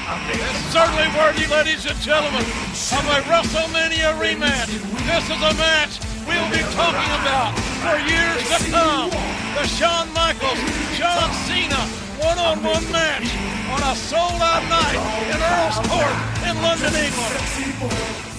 It's certainly worthy, ladies and gentlemen, of a WrestleMania rematch. This is a match we'll be talking about for years to come. The Shawn Michaels, John Cena one-on-one match on a sold-out night in Earl's Court in London, England.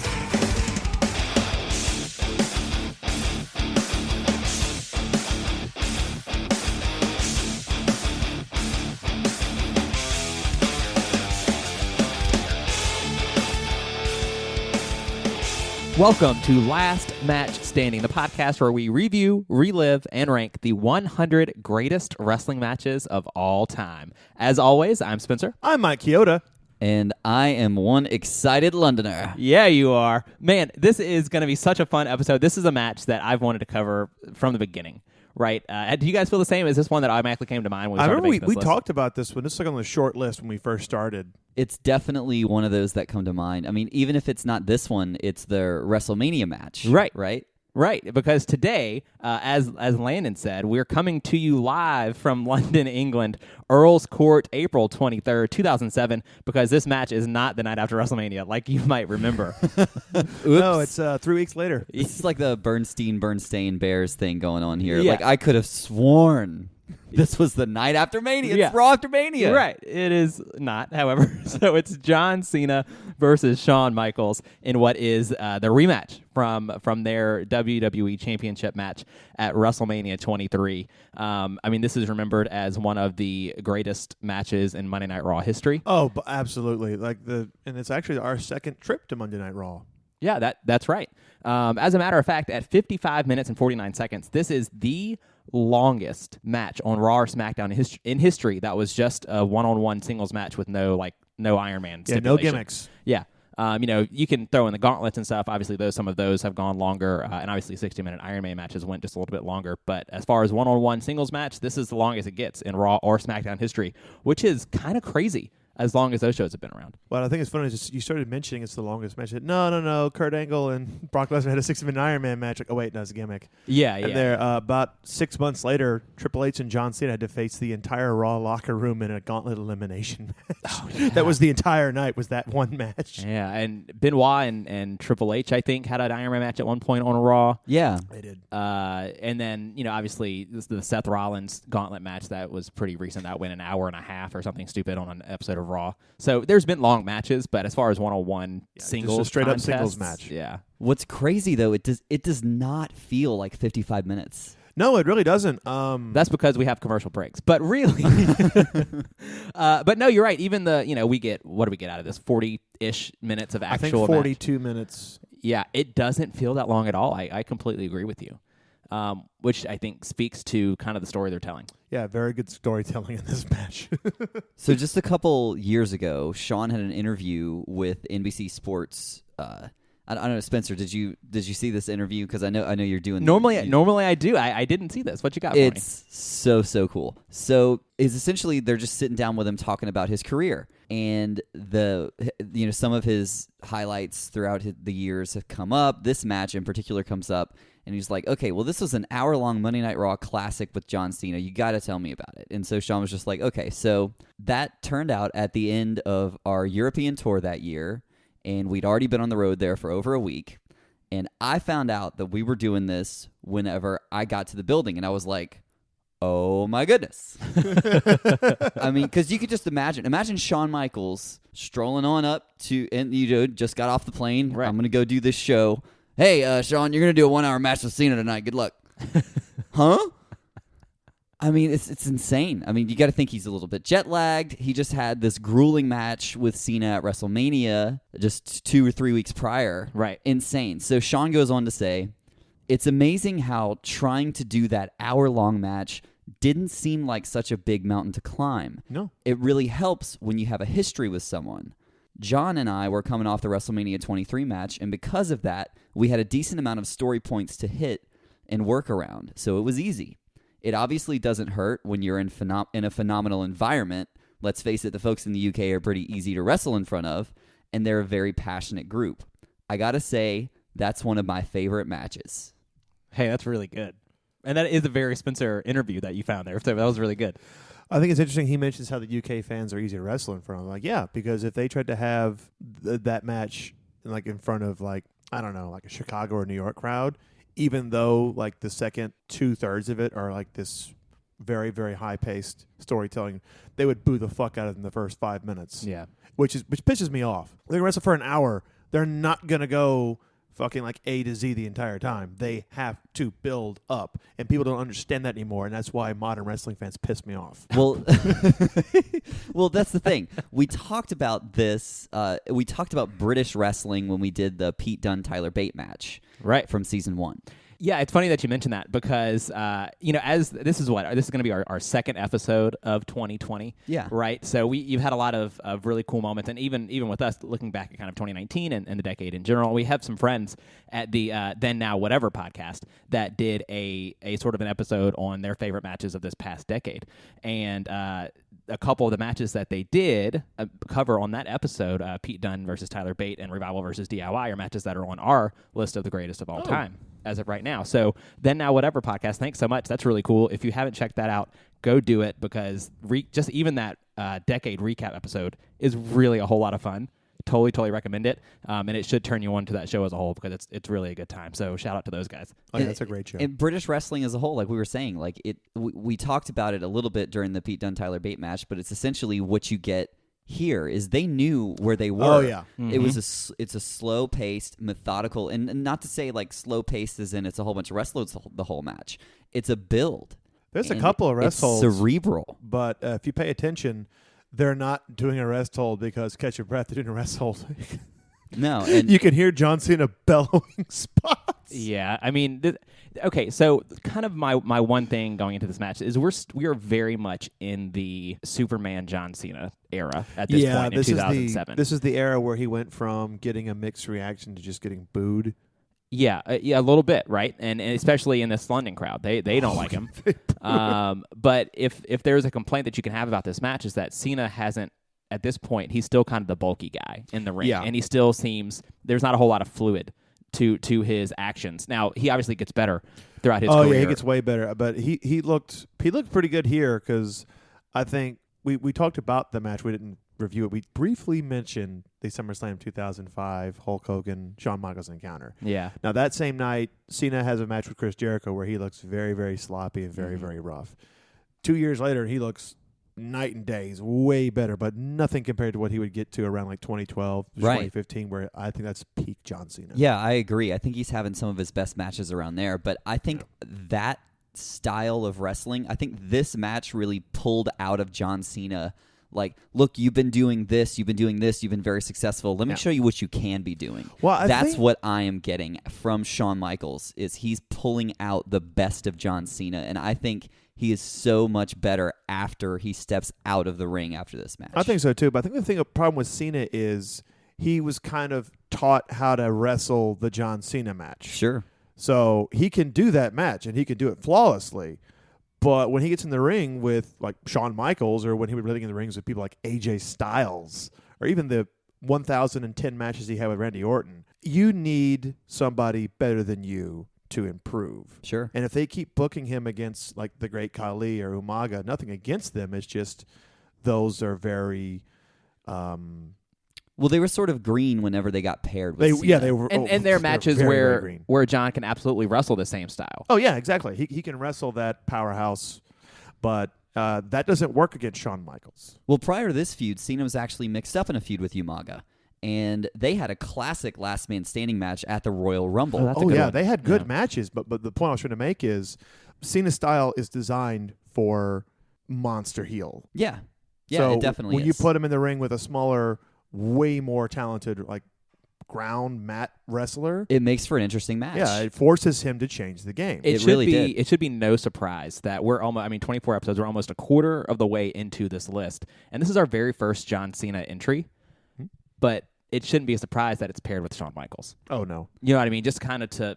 Welcome to Last Match Standing, the podcast where we review, relive, and rank the 100 greatest wrestling matches of all time. As always, I'm Spencer. I'm Mike Chioda. And I am one excited Londoner. Yeah, you are. Man, this is going to be such a fun episode. This is a match that I've wanted to cover from the beginning, right? Do you guys feel the same? Is this one that automatically came to mind when we started making this we list? talked about this one. This is like on the short list when we first started. It's definitely one of those that come to mind. I mean, even if it's not this one, it's the WrestleMania match. Right. Right? Right, because today, as Landon said, we're coming to you live from London, England, Earl's Court, April 23rd, 2007, because this match is not the night after WrestleMania, like you might remember. No, it's 3 weeks later. It's like the Bernstein Bears thing going on here. Yeah. Like, I could have sworn this was the night after Mania. It's Raw after Mania. Right. It is not, however. So it's John Cena versus Shawn Michaels in what is the rematch from their WWE Championship match at WrestleMania 23. I mean, this is remembered as one of the greatest matches in Monday Night Raw history. Oh, absolutely. And it's actually our second trip to Monday Night Raw. Yeah, that's right. As a matter of fact, at 55 minutes and 49 seconds, this is the longest match on Raw or SmackDown in history that was just a one-on-one singles match with no Iron Man stipulation. No gimmicks. Yeah. You can throw in the gauntlets and stuff. Obviously, some of those have gone longer, and obviously 60-minute Iron Man matches went just a little bit longer. But as far as one-on-one singles match, this is the longest it gets in Raw or SmackDown history, which is kind of crazy as long as those shows have been around. Well, I think it's funny is you started mentioning it's the longest match. No. Kurt Angle and Brock Lesnar had a 60-minute Iron Man match. Like, oh, wait, no, it's a gimmick. Yeah. And there, about 6 months later, Triple H and John Cena had to face the entire Raw locker room in a gauntlet elimination match. Oh, yeah. That was the entire night, was that one match. Yeah, and Benoit and Triple H, I think, had an Iron Man match at one point on Raw. Yeah. They did. And then, obviously, the Seth Rollins gauntlet match that was pretty recent. That went an hour and a half or something stupid on an episode of Raw. So there's been long matches, but as far as one-on-one singles, just a straight-up singles contests, match. Yeah. What's crazy, though, it does not feel like 55 minutes. No, it really doesn't. That's because we have commercial breaks. But really, but no, you're right. Even we get, what do we get out of this? 40-ish minutes of actual I think 42 minutes. Yeah, it doesn't feel that long at all. I completely agree with you, which I think speaks to kind of the story they're telling. Yeah, very good storytelling in this match. So just a couple years ago, Shawn had an interview with NBC Sports. I don't know, Spencer. Did you see this interview? Because I know you're doing. Normally I do. I didn't see this. What you got for me? It's so cool. So is essentially they're just sitting down with him talking about his career, and some of his highlights throughout the years have come up. This match in particular comes up. And he's like, okay, well, this was an hour-long Monday Night Raw classic with John Cena. You got to tell me about it. And so Shawn was just like, okay, so that turned out at the end of our European tour that year, and we'd already been on the road there for over a week. And I found out that we were doing this whenever I got to the building, and I was like, oh, my goodness. I mean, because you could just imagine Shawn Michaels strolling on up to, and just got off the plane. Right. I'm going to go do this show. Hey, Shawn, you're going to do a 1-hour match with Cena tonight. Good luck. Huh? I mean, it's insane. I mean, you got to think he's a little bit jet-lagged. He just had this grueling match with Cena at WrestleMania just 2 or 3 weeks prior. Right. Insane. So Shawn goes on to say, it's amazing how trying to do that hour-long match didn't seem like such a big mountain to climb. No. It really helps when you have a history with someone. John and I were coming off the WrestleMania 23 match, and because of that, we had a decent amount of story points to hit and work around, so it was easy. It obviously doesn't hurt when you're in a phenomenal environment. Let's face it, the folks in the UK are pretty easy to wrestle in front of, and they're a very passionate group. I gotta say, that's one of my favorite matches. Hey, that's really good. And that is a very Spencer interview that you found there, so that was really good. I think it's interesting. He mentions how the UK fans are easy to wrestle in front of. Like, yeah, because if they tried to have that match like in front of like, I don't know, like a Chicago or New York crowd, even though like the second 2/3 of it are like this very, very high paced storytelling, they would boo the fuck out of them the first 5 minutes. Yeah. Which pisses me off. They're gonna wrestle for an hour. They're not gonna go fucking like A to Z the entire time. They have to build up, and people don't understand that anymore, and that's why modern wrestling fans piss me off. Well, well, that's the thing. We talked about this. We talked about British wrestling when we did the Pete Dunne Tyler Bate match, Right. from season 1. Yeah, it's funny that you mentioned that because, as this is going to be our second episode of 2020. Yeah. Right. So you've had a lot of really cool moments, and even with us looking back at kind of 2019 and the decade in general, we have some friends at the Then Now Whatever podcast that did a sort of an episode on their favorite matches of this past decade, and a couple of the matches that they did cover on that episode, Pete Dunne versus Tyler Bate and Revival versus DIY, are matches that are on our list of the greatest of all time as of right now. So Then Now Whatever podcast, thanks so much. That's really cool. If you haven't checked that out, go do it, because just even that decade recap episode is really a whole lot of fun. Totally recommend it, and it should turn you on to that show as a whole, because it's really a good time. So shout out to those guys. Oh, yeah, that's a great show. And British wrestling as a whole, like we were saying, like we talked about it a little bit during the Pete Dunne Tyler Bate match, but it's essentially what you get here is they knew where they were. Oh, yeah. It was it's a slow paced, methodical, and not to say like slow paced as in it's a whole bunch of wrestlers the whole match. It's a build. There's a couple of rest holds, It's cerebral. but if you pay attention, they're not doing a rest hold because catch your breath. They're doing a rest hold. No, and You can hear John Cena bellowing spots. Yeah, I mean, okay. So, kind of my one thing going into this match is we are very much in the Superman John Cena era at this point in 2007. This is the era where he went from getting a mixed reaction to just getting booed. Yeah, a little bit, right? And especially in this London crowd, they don't like him. But if there's a complaint that you can have about this match, is that Cena hasn't, at this point, he's still kind of the bulky guy in the ring, and he still seems there's not a whole lot of fluid to his actions. Now he obviously gets better throughout his career. Oh yeah, he gets way better. But he looked pretty good here, because I think we talked about the match. We didn't review it. We briefly mentioned the SummerSlam 2005 Hulk Hogan Shawn Michaels encounter. Yeah. Now that same night, Cena has a match with Chris Jericho where he looks very, very sloppy and very, very rough. 2 years later, he looks night and day. He's way better, but nothing compared to what he would get to around like 2012, Right. 2015, where I think that's peak John Cena. yeah, I agree. I think he's having some of his best matches around there. But I think that style of wrestling, I think this match really pulled out of John Cena. Like, look, you've been doing this, you've been very successful. Let me show you what you can be doing. Well, that's what I am getting from Shawn Michaels, is he's pulling out the best of John Cena, and I think he is so much better after he steps out of the ring after this match. I think so too, but I think the problem with Cena is he was kind of taught how to wrestle the John Cena match. Sure. So he can do that match, and he can do it flawlessly. But when he gets in the ring with like Shawn Michaels, or when he was really in the rings with people like AJ Styles, or even the 1,010 matches he had with Randy Orton, you need somebody better than you to improve. Sure. And if they keep booking him against like the Great Khali or Umaga, nothing against them. It's just those are very. Well, they were sort of green whenever they got paired with Cena. Yeah, they were. And there are matches very, very green. where John can absolutely wrestle the same style. Oh yeah, exactly. He can wrestle that powerhouse, but that doesn't work against Shawn Michaels. Well, prior to this feud, Cena was actually mixed up in a feud with Umaga, and they had a classic last man standing match at the Royal Rumble. that's a good one. They had good matches, but the point I was trying to make is Cena's style is designed for monster heel. Yeah, so it definitely when is. you put him in the ring with a smaller, way more talented like ground mat wrestler, it makes for an interesting match. yeah, it forces him to change the game. It really did. It should be no surprise that we're almost. I mean, 24 episodes. We're almost a quarter of the way into this list, and this is our very first John Cena entry. But it shouldn't be a surprise that it's paired with Shawn Michaels. Oh no, You know what I mean? Just kind of to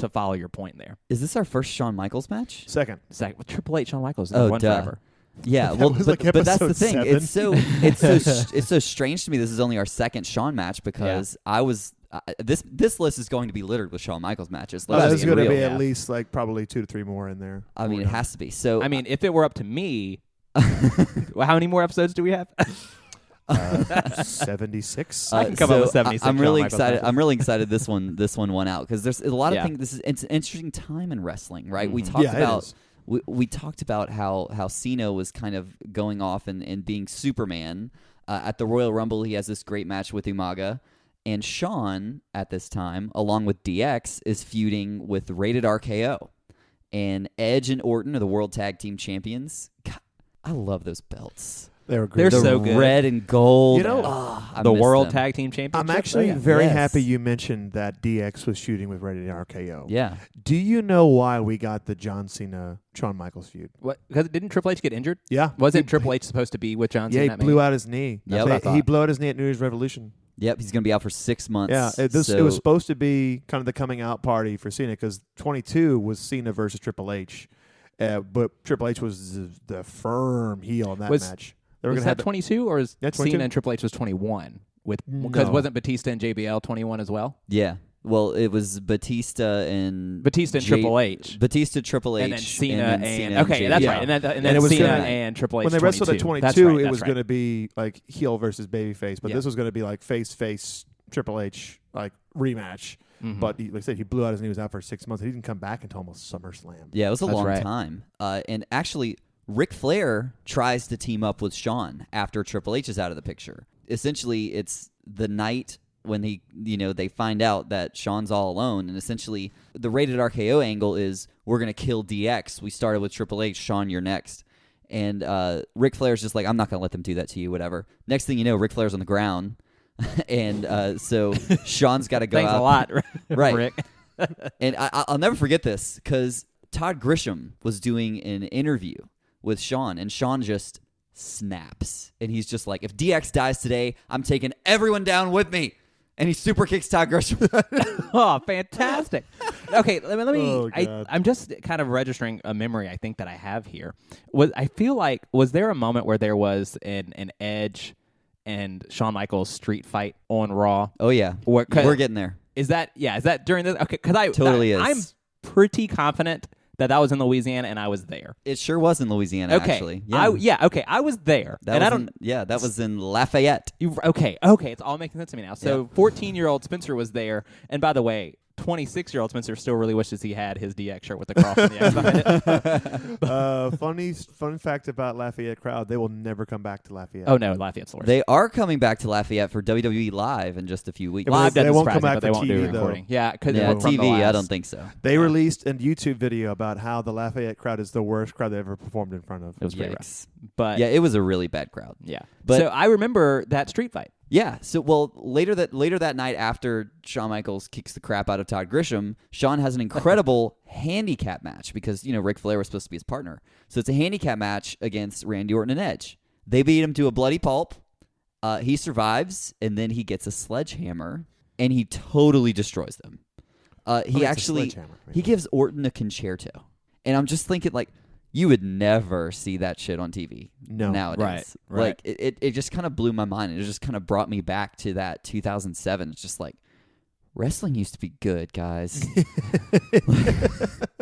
follow your point there. Is this our first Shawn Michaels match? second. With Triple H, Shawn Michaels, Oh, one duh. forever. Yeah, well, was but, like but that's the episode thing. 7. It's so strange to me. This is only our second Shawn match because I was this list is going to be littered with Shawn Michaels matches. There's going to be real, at least like probably 2 to 3 more in there. I mean, it has to be. So I mean, if it were up to me, Well, how many more episodes do we have? 76. I can come up with 76. I'm really Shawn Michaels excited. matches. I'm really excited this one won out because there's a lot of Yeah. things. It's an interesting time in wrestling, right? We Mhm. talked Yeah, it about is. we talked about how Cena was kind of going off and being Superman. At the Royal Rumble, he has this great match with Umaga. And Shawn, at this time, along with DX, is feuding with Rated RKO. And Edge and Orton are the World Tag Team Champions. God, I love those belts. They were great. They're The so good. red and gold. You know, I The miss World them. Tag Team Championship. I'm actually Oh, yeah. very Yes. happy you mentioned that DX was shooting with Rated RKO. Yeah. Do you know why we got the John Cena Shawn Michaels feud? What? Because didn't Triple H get injured? Yeah. Wasn't Triple H supposed to be with John Cena? Yeah, he that blew match? out his knee. Yep. That's what I He thought. blew out his knee at New Year's Revolution. Yep, he's going to be out for 6 months. Yeah, it was so- supposed to be kind of the coming out party for Cena because 22 was Cena versus Triple H, but Triple H was the firm heel in that Was- match. They were Was going to have that 22 or is Yeah, 22. Cena and Triple H was 21? Because No. wasn't Batista and JBL 21 as well? Yeah. Well, it was Batista and Triple H. Batista, Triple H, And then Cena and and okay, that's JBL. right. And then And it was Cena gonna- and Triple H. when they wrestled at 22. 22, That's right, it that's was right. going to be like heel versus babyface, but Yeah. this was going to be like face Triple H like rematch. Mhm. But like I said, he blew out his knee. He was out for 6 months. He didn't come back until almost SummerSlam. Yeah, it was a That's long right. time. And actually, Ric Flair tries to team up with Shawn after Triple H is out of the picture. Essentially, it's the night when they find out that Shawn's all alone, and essentially the Rated RKO angle is we're gonna kill DX. We started with Triple H. Shawn, you're next. And Ric Flair's just like, I'm not gonna let them do that to you. Whatever. Next thing you know, Ric Flair's on the ground, and so Shawn's got to go Thanks out. a lot, Right. Rick. And I'll never forget this because Todd Grisham was doing an interview with Shawn, and Shawn just snaps. And he's just like, if DX dies today, I'm taking everyone down with me. And he super kicks Todd Grisham. Oh, fantastic. Okay, let me Oh, God. I'm just kind of registering a memory I think that I have here. I feel like, was there a moment where there was an Edge and Shawn Michaels street fight on Raw? Oh, yeah. We're getting there. Is that during this? Okay, because Totally is. I'm pretty confident that was in Louisiana and I was there. It sure was in Louisiana, Okay, actually. I was there, and I don't. That was in Lafayette. Okay, it's all making sense to me now. So, 14-year-old Spencer was there, and by the way, 26-year-old Spencer still really wishes he had his DX shirt with the cross on the X behind it. Fun fact about Lafayette crowd: they will never come back to Lafayette. Oh no, Lafayette's the worst. They are coming back to Lafayette for WWE Live in just a few weeks. Yeah, but Live they doesn't won't surprise come me, back but they for won't do TV, a recording. Yeah, because Yeah, from the TV, I last- don't think so. They released a YouTube video about how the Lafayette crowd is the worst crowd they ever performed in front of. It was pretty rough. Yikes. But Yeah, it was a really bad crowd. yeah. But- So I remember that street fight. Yeah. So, later that night after Shawn Michaels kicks the crap out of Todd Grisham, Shawn has an incredible handicap match because Ric Flair was supposed to be his partner. So it's a handicap match against Randy Orton and Edge. They beat him to a bloody pulp. He survives, and then he gets a sledgehammer, and he totally destroys them. He it's a actually sledgehammer. he gives Orton a concerto, and I'm just thinking like. You would never see that shit on TV nowadays. Right. Like it just kind of blew my mind. It just kind of brought me back to that 2007. It's just like wrestling used to be good, guys.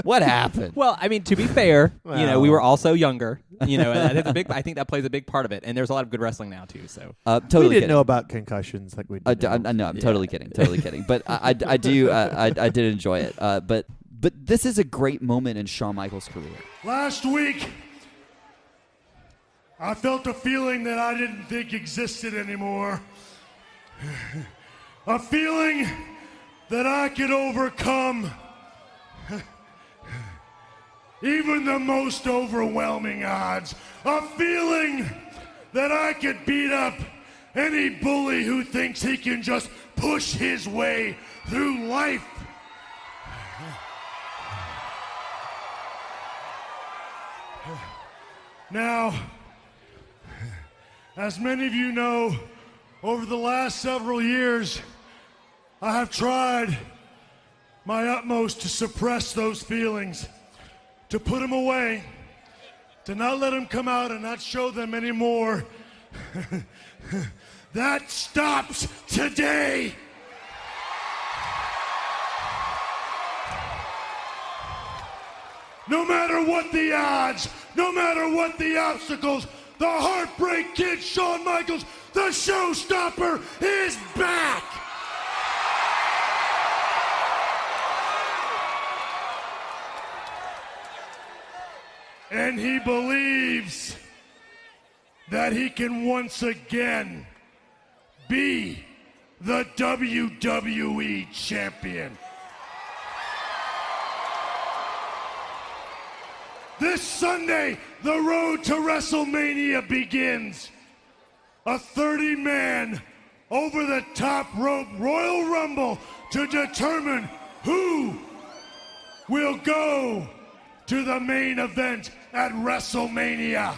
What happened? Well, I mean, to be fair, Well. we were also younger. And I think that plays a big part of it. And there's a lot of good wrestling now too. So Totally we didn't kidding. know about concussions like we did. I know. I'm totally kidding. Totally kidding. But I did enjoy it. But this is a great moment in Shawn Michaels' career. Last week, I felt a feeling that I didn't think existed anymore. A feeling that I could overcome even the most overwhelming odds. A feeling that I could beat up any bully who thinks he can just push his way through life. Now, as many of you know, over the last several years, I have tried my utmost to suppress those feelings, to put them away, to not let them come out and not show them anymore. That stops today. No matter what the odds, no matter what the obstacles, the Heartbreak Kid Shawn Michaels, the showstopper, is back! And he believes that he can once again be the WWE Champion. This Sunday, the road to WrestleMania begins. A 30-man over-the-top rope Royal Rumble to determine who will go to the main event at WrestleMania.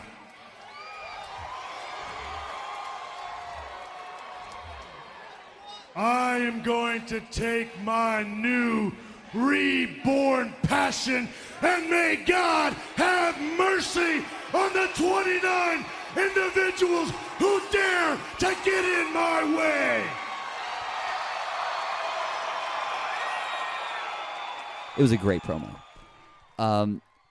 I am going to take my new reborn passion, and may God have mercy on the 29 individuals who dare to get in my way. It was a great promo.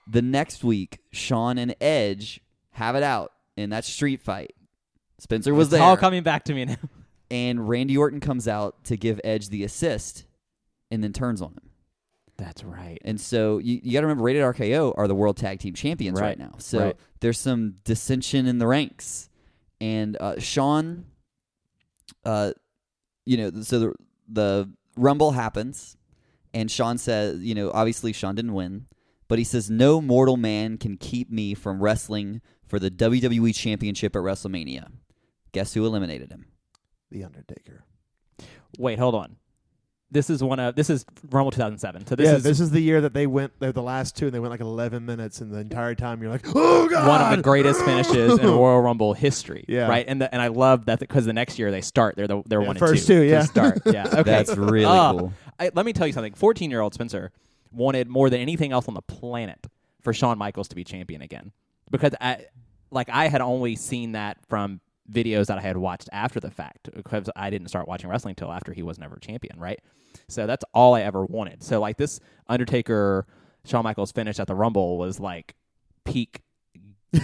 The next week, Shawn and Edge have it out in that street fight. Spencer was It's there. all coming back to me now. And Randy Orton comes out to give Edge the assist and then turns on him. That's right. And so you got to remember, Rated RKO are the World Tag Team Champions right now. So there's some dissension in the ranks. And Shawn, so the Rumble happens, and Shawn says, obviously Shawn didn't win, but he says, no mortal man can keep me from wrestling for the WWE Championship at WrestleMania. Guess who eliminated him? The Undertaker. Wait, hold on. This is Rumble 2007. So this is the year that they went. They're the last two, and they went like 11 minutes, and the entire time you're like, "Oh God!" One of the greatest finishes in Royal Rumble history. Yeah. Right. And I love that because the next year they start. They're 1 and 2. First two, yeah. To start. Yeah. Okay. That's really cool. Let me tell you something. 14-year-old Spencer wanted more than anything else on the planet for Shawn Michaels to be champion again, because I had only seen that from videos that I had watched after the fact, because I didn't start watching wrestling until after he was never champion, right? So that's all I ever wanted. So like this Undertaker Shawn Michaels finish at the Rumble was like peak,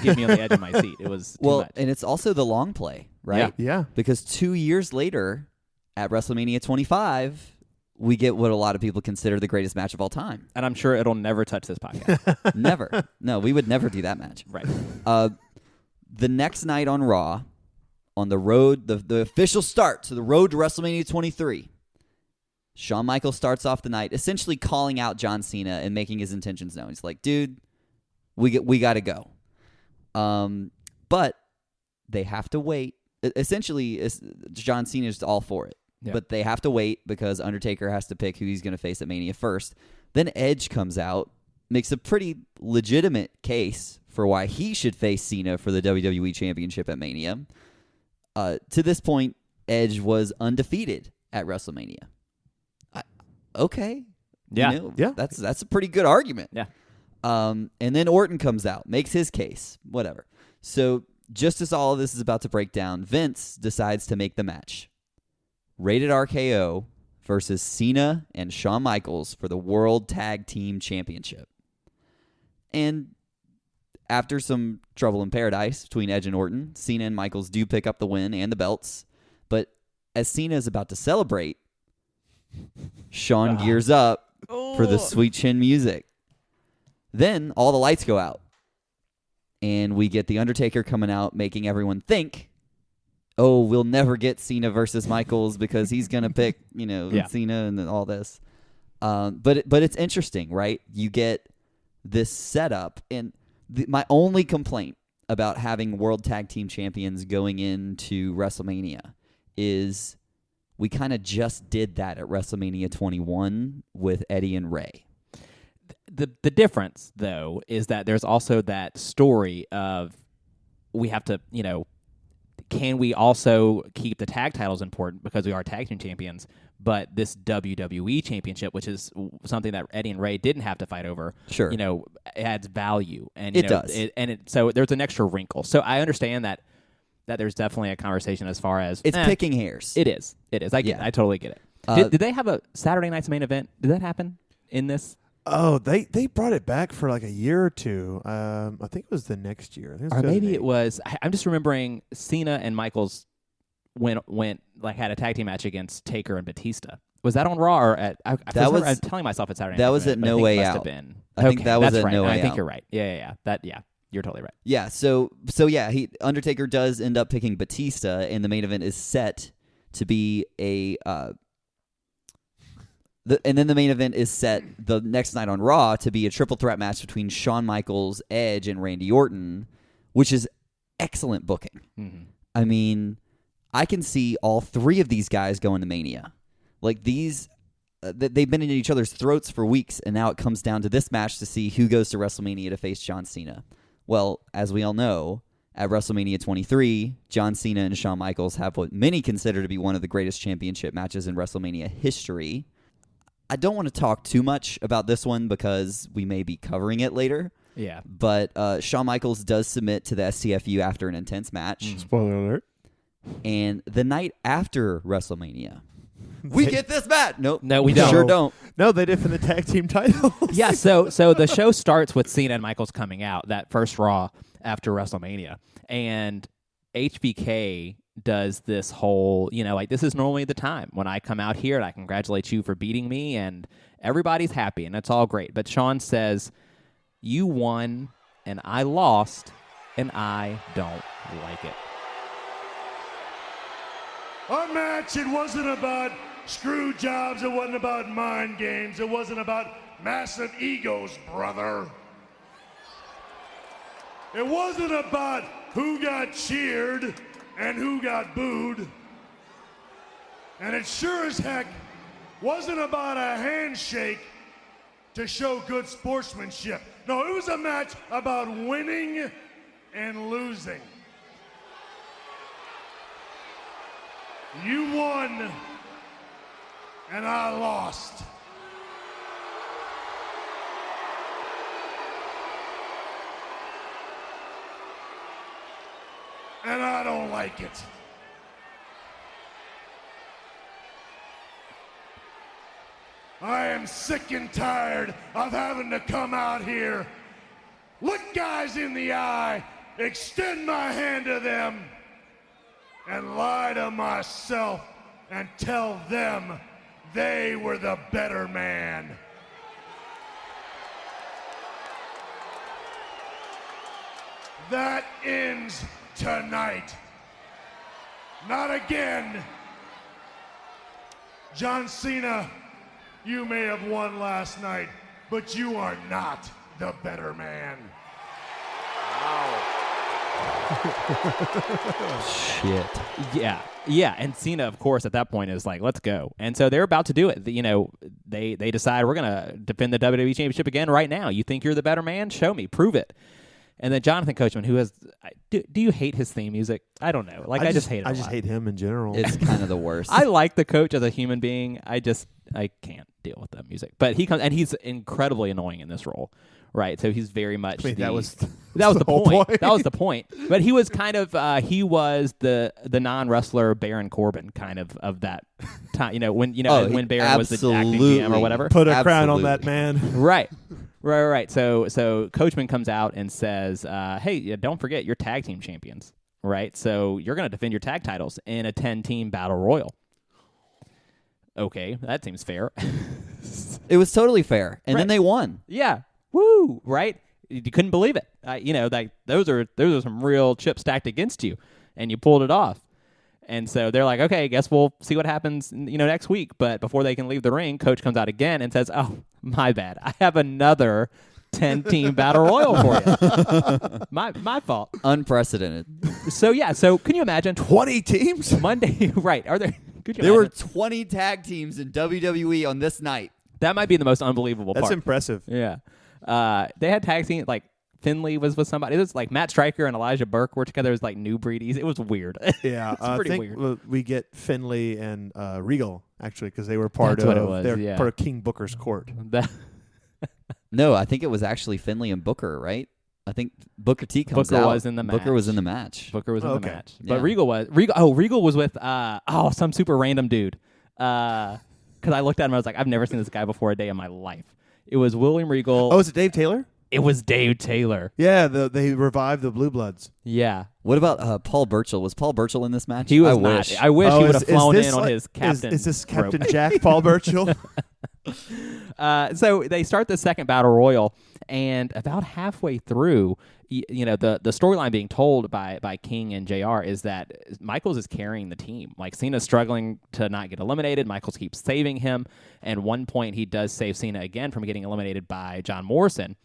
get me on the edge of my seat. It was too much. And it's also the long play, right? Yeah. Because 2 years later at WrestleMania 25, we get what a lot of people consider the greatest match of all time. And I'm sure it'll never touch this podcast. Never. No, we would never do that match. Right. The next night on Raw, on the road, the official start to the road to WrestleMania 23, Shawn Michaels starts off the night essentially calling out John Cena and making his intentions known. He's like, dude, we got to go. But they have to wait. Essentially, John Cena is all for it. Yeah. But they have to wait because Undertaker has to pick who he's going to face at Mania first. Then Edge comes out, makes a pretty legitimate case for why he should face Cena for the WWE Championship at Mania. To this point, Edge was undefeated at WrestleMania. Okay. Yeah. Yeah. That's a pretty good argument. Yeah. And then Orton comes out, makes his case, whatever. So just as all of this is about to break down, Vince decides to make the match. Rated RKO versus Cena and Shawn Michaels for the World Tag Team Championship. And after some trouble in paradise between Edge and Orton, Cena and Michaels do pick up the win and the belts. But as Cena is about to celebrate, Shawn gears up for the sweet chin music. Then all the lights go out. And we get The Undertaker coming out, making everyone think, oh, we'll never get Cena versus Michaels because he's going to pick, Cena and all this. But it's interesting, right? You get this setup. And my only complaint about having World Tag Team Champions going into WrestleMania is we kind of just did that at WrestleMania 21 with Eddie and Ray. The difference, though, is that there's also that story of we have to, can we also keep the tag titles important because we are tag team champions, but this WWE championship, which is something that Eddie and Ray didn't have to fight over, sure, adds value, and it does, so there's an extra wrinkle. So I understand that there's definitely a conversation as far as it's picking hairs. It is. I get it. I totally get it. Did they have a Saturday night's main event? Did that happen in this? Oh, they brought it back for like a year or two. I think it was the next year. I think Or maybe 2008. it was. I'm just remembering Cena and Michaels went like had a tag team match against Taker and Batista. Was that on Raw or at? I'm telling myself it's Saturday. That Night was Event, at but I No think it Way must Out. have been. I think that was that's at right. No Way I think Out. you're right. Yeah. You're totally right. Yeah, so yeah, Undertaker does end up picking Batista, and the main event is set to be and then the main event is set the next night on Raw to be a triple threat match between Shawn Michaels, Edge, and Randy Orton, which is excellent booking. Mm-hmm. I mean, I can see all three of these guys going to Mania. Like these, they've been in each other's throats for weeks, and now it comes down to this match to see who goes to WrestleMania to face John Cena. Well, as we all know, at WrestleMania 23, John Cena and Shawn Michaels have what many consider to be one of the greatest championship matches in WrestleMania history. I don't want to talk too much about this one because we may be covering it later. Yeah. But Shawn Michaels does submit to the STFU after an intense match. Spoiler alert. And the night after WrestleMania, we get this match. Nope. No, we don't. Sure don't. No, they did for the tag team titles. Yeah, so the show starts with Cena and Michaels coming out, that first Raw after WrestleMania. And HBK does this whole, like this is normally the time when I come out here and I congratulate you for beating me and everybody's happy and it's all great. But Shawn says, you won and I lost and I don't like it. Our match, it wasn't about screw jobs, it wasn't about mind games, it wasn't about massive egos, brother. It wasn't about who got cheered and who got booed. And it sure as heck wasn't about a handshake to show good sportsmanship. No, it was a match about winning and losing. You won, and I lost. And I don't like it. I am sick and tired of having to come out here, look guys in the eye, extend my hand to them, and lie to myself and tell them they were the better man. That ends tonight. Not again. John Cena, you may have won last night, but you are not the better man. Shit. Yeah, and Cena, of course, at that point is like, let's go. And so they're about to do it. They decide we're going to defend the WWE Championship again right now. You think you're the better man? Show me. Prove it. And then Jonathan Coachman, who has... Do you hate his theme music? I don't know. I just hate it I a just lot. hate him in general. It's kind of the worst. I like the coach as a human being. I can't deal with that music. But he comes... And he's incredibly annoying in this role. Right, so he's very much. that was the whole point. That was the point. But he was kind of he was the non-wrestler Baron Corbin kind of that time. When Baron was the acting GM or whatever. Put a crown on Absolutely. that man. Right. So Coachman comes out and says, "Hey, don't forget you're tag team champions, right? So you're going to defend your tag titles in a 10-team battle royal." Okay, that seems fair. It was totally fair, and Right. then they won. Yeah. Woo! Right? You couldn't believe it. Like those are some real chips stacked against you, and you pulled it off. And so they're like, okay, guess we'll see what happens, next week. But before they can leave the ring, Coach comes out again and says, "Oh, my bad. I have another 10-team battle royal for you. My fault." Unprecedented. So can you imagine 20 teams? Monday? Right? Are there? Could you There were imagine? 20 tag teams in WWE on this night. That might be the most unbelievable That's part. impressive. Yeah. They had tag team, like Finley was with somebody. It was like Matt Stryker and Elijah Burke were together as like New Breedies. It was weird. Yeah, It's I pretty think weird. we get Finley and Regal actually because they were part That's of what it was, they're yeah. part of King Booker's court. That- No, I think it was actually Finley and Booker, right? I think Booker T comes Booker out. was in the Booker was match. in the match. Booker was in Okay. the match. Yeah. But Regal was with some super random dude. Because I looked at him and I was like, I've never seen this guy before a day in my life. It was William Regal. Oh, is it Dave Taylor? It was Dave Taylor. Yeah, they revived the Blue Bloods. Yeah. What about Paul Burchill? Was Paul Burchill in this match? He was I not. wish. I wish he would have flown this in on like- his captain. Is this Captain rope. Jack Paul Burchill? So they start the second battle royal, and about halfway through, the storyline being told by King and JR is that Michaels is carrying the team. Like Cena's struggling to not get eliminated. Michaels keeps saving him, and one point he does save Cena again from getting eliminated by John Morrison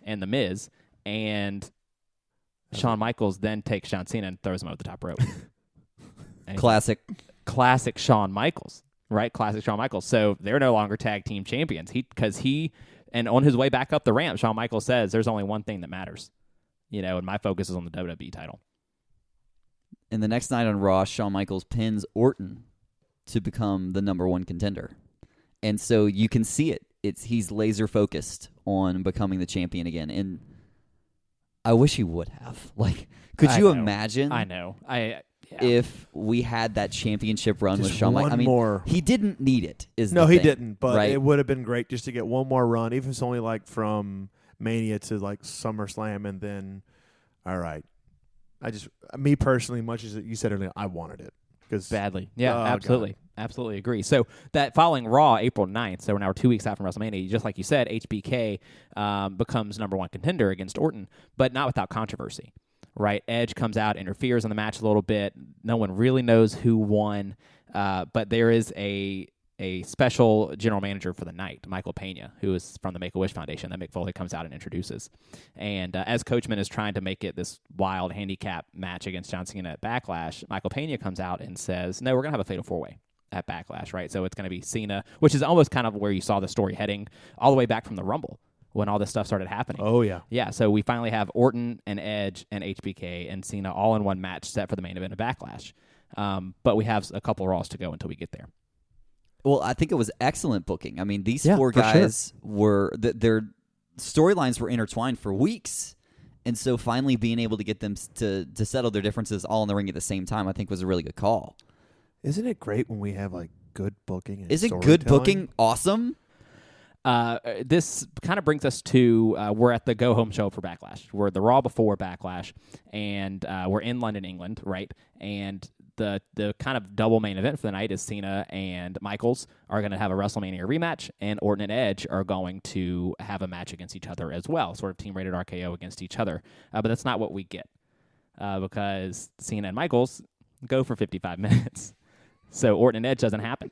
and The Miz, and Shawn Michaels then takes John Cena and throws him over the top rope. Classic. Classic Shawn Michaels, right? Classic Shawn Michaels. So they're no longer tag team champions. And on his way back up the ramp, Shawn Michaels says, "There's only one thing that matters, and my focus is on the WWE title." And the next night on Raw, Shawn Michaels pins Orton to become the number one contender. And so you can see it. He's laser focused on becoming the champion again. And I wish he would have. Like, could you imagine? I know. If we had that championship run Just with Shawn Michaels. one I mean, more. he didn't need it. No, the he thing, didn't. But right? it would have been great just to get one more run, even if it's only like from Mania to like SummerSlam, and then, all right. Me personally, much as you said earlier, I wanted it. Badly. Yeah, Oh, absolutely. God. Absolutely agree. So that following Raw, April 9th, so now we're 2 weeks out from WrestleMania, just like you said, HBK becomes number one contender against Orton, but not without controversy, right? Edge comes out, interferes in the match a little bit. No one really knows who won, but there is a special general manager for the night, Michael Pena, who is from the Make-A-Wish Foundation, that Mick Foley comes out and introduces. And as Coachman is trying to make it this wild handicap match against John Cena at Backlash, Michael Pena comes out and says, no, we're going to have a fatal four-way at Backlash, right? So it's going to be Cena, which is almost kind of where you saw the story heading all the way back from the Rumble when all this stuff started happening. Oh, yeah. Yeah, so we finally have Orton and Edge and HBK and Cena all in one match set for the main event of Backlash. But we have a couple of Raws to go until we get there. Well, I think it was excellent booking. I mean, these Yeah, four for guys their storylines were intertwined for weeks. And so finally being able to get them to settle their differences all in the ring at the same time, I think was a really good call. Isn't it great when we have like good booking? And Isn't good storytelling? booking awesome? This kind of brings us to we're at the go home show for Backlash. We're the Raw before Backlash, and we're in London, England, right? And the kind of double main event for the night is Cena and Michaels are going to have a WrestleMania rematch, and Orton and Edge are going to have a match against each other as well, sort of team-rated RKO against each other. But that's not what we get because Cena and Michaels go for 55 minutes. So Orton and Edge doesn't happen.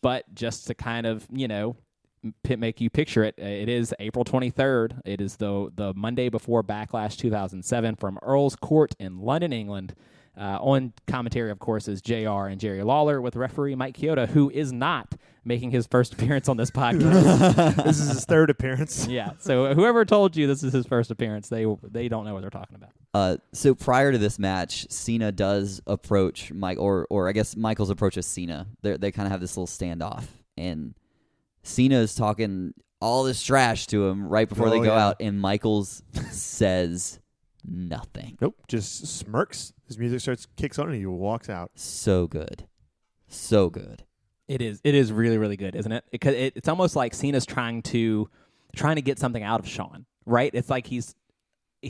But just to kind of, make you picture it, it is April 23rd. It is the Monday before Backlash 2007 from Earl's Court in London, England. On commentary, of course, is JR and Jerry Lawler with referee Mike Chioda, who is not making his first appearance on this podcast. This is his third appearance. Yeah, so whoever told you this is his first appearance, they don't know what they're talking about. So prior to this match, Cena does approach Mike, or I guess Michaels approaches Cena. They kind of have this little standoff, and Cena is talking all this trash to him right before they go out, and Michaels says nothing. Nope, just smirks. His music kicks on, and he walks out. So good. So good. It is really, really good, isn't it? Because it's almost like Cena's trying to get something out of Shawn, right? It's like he's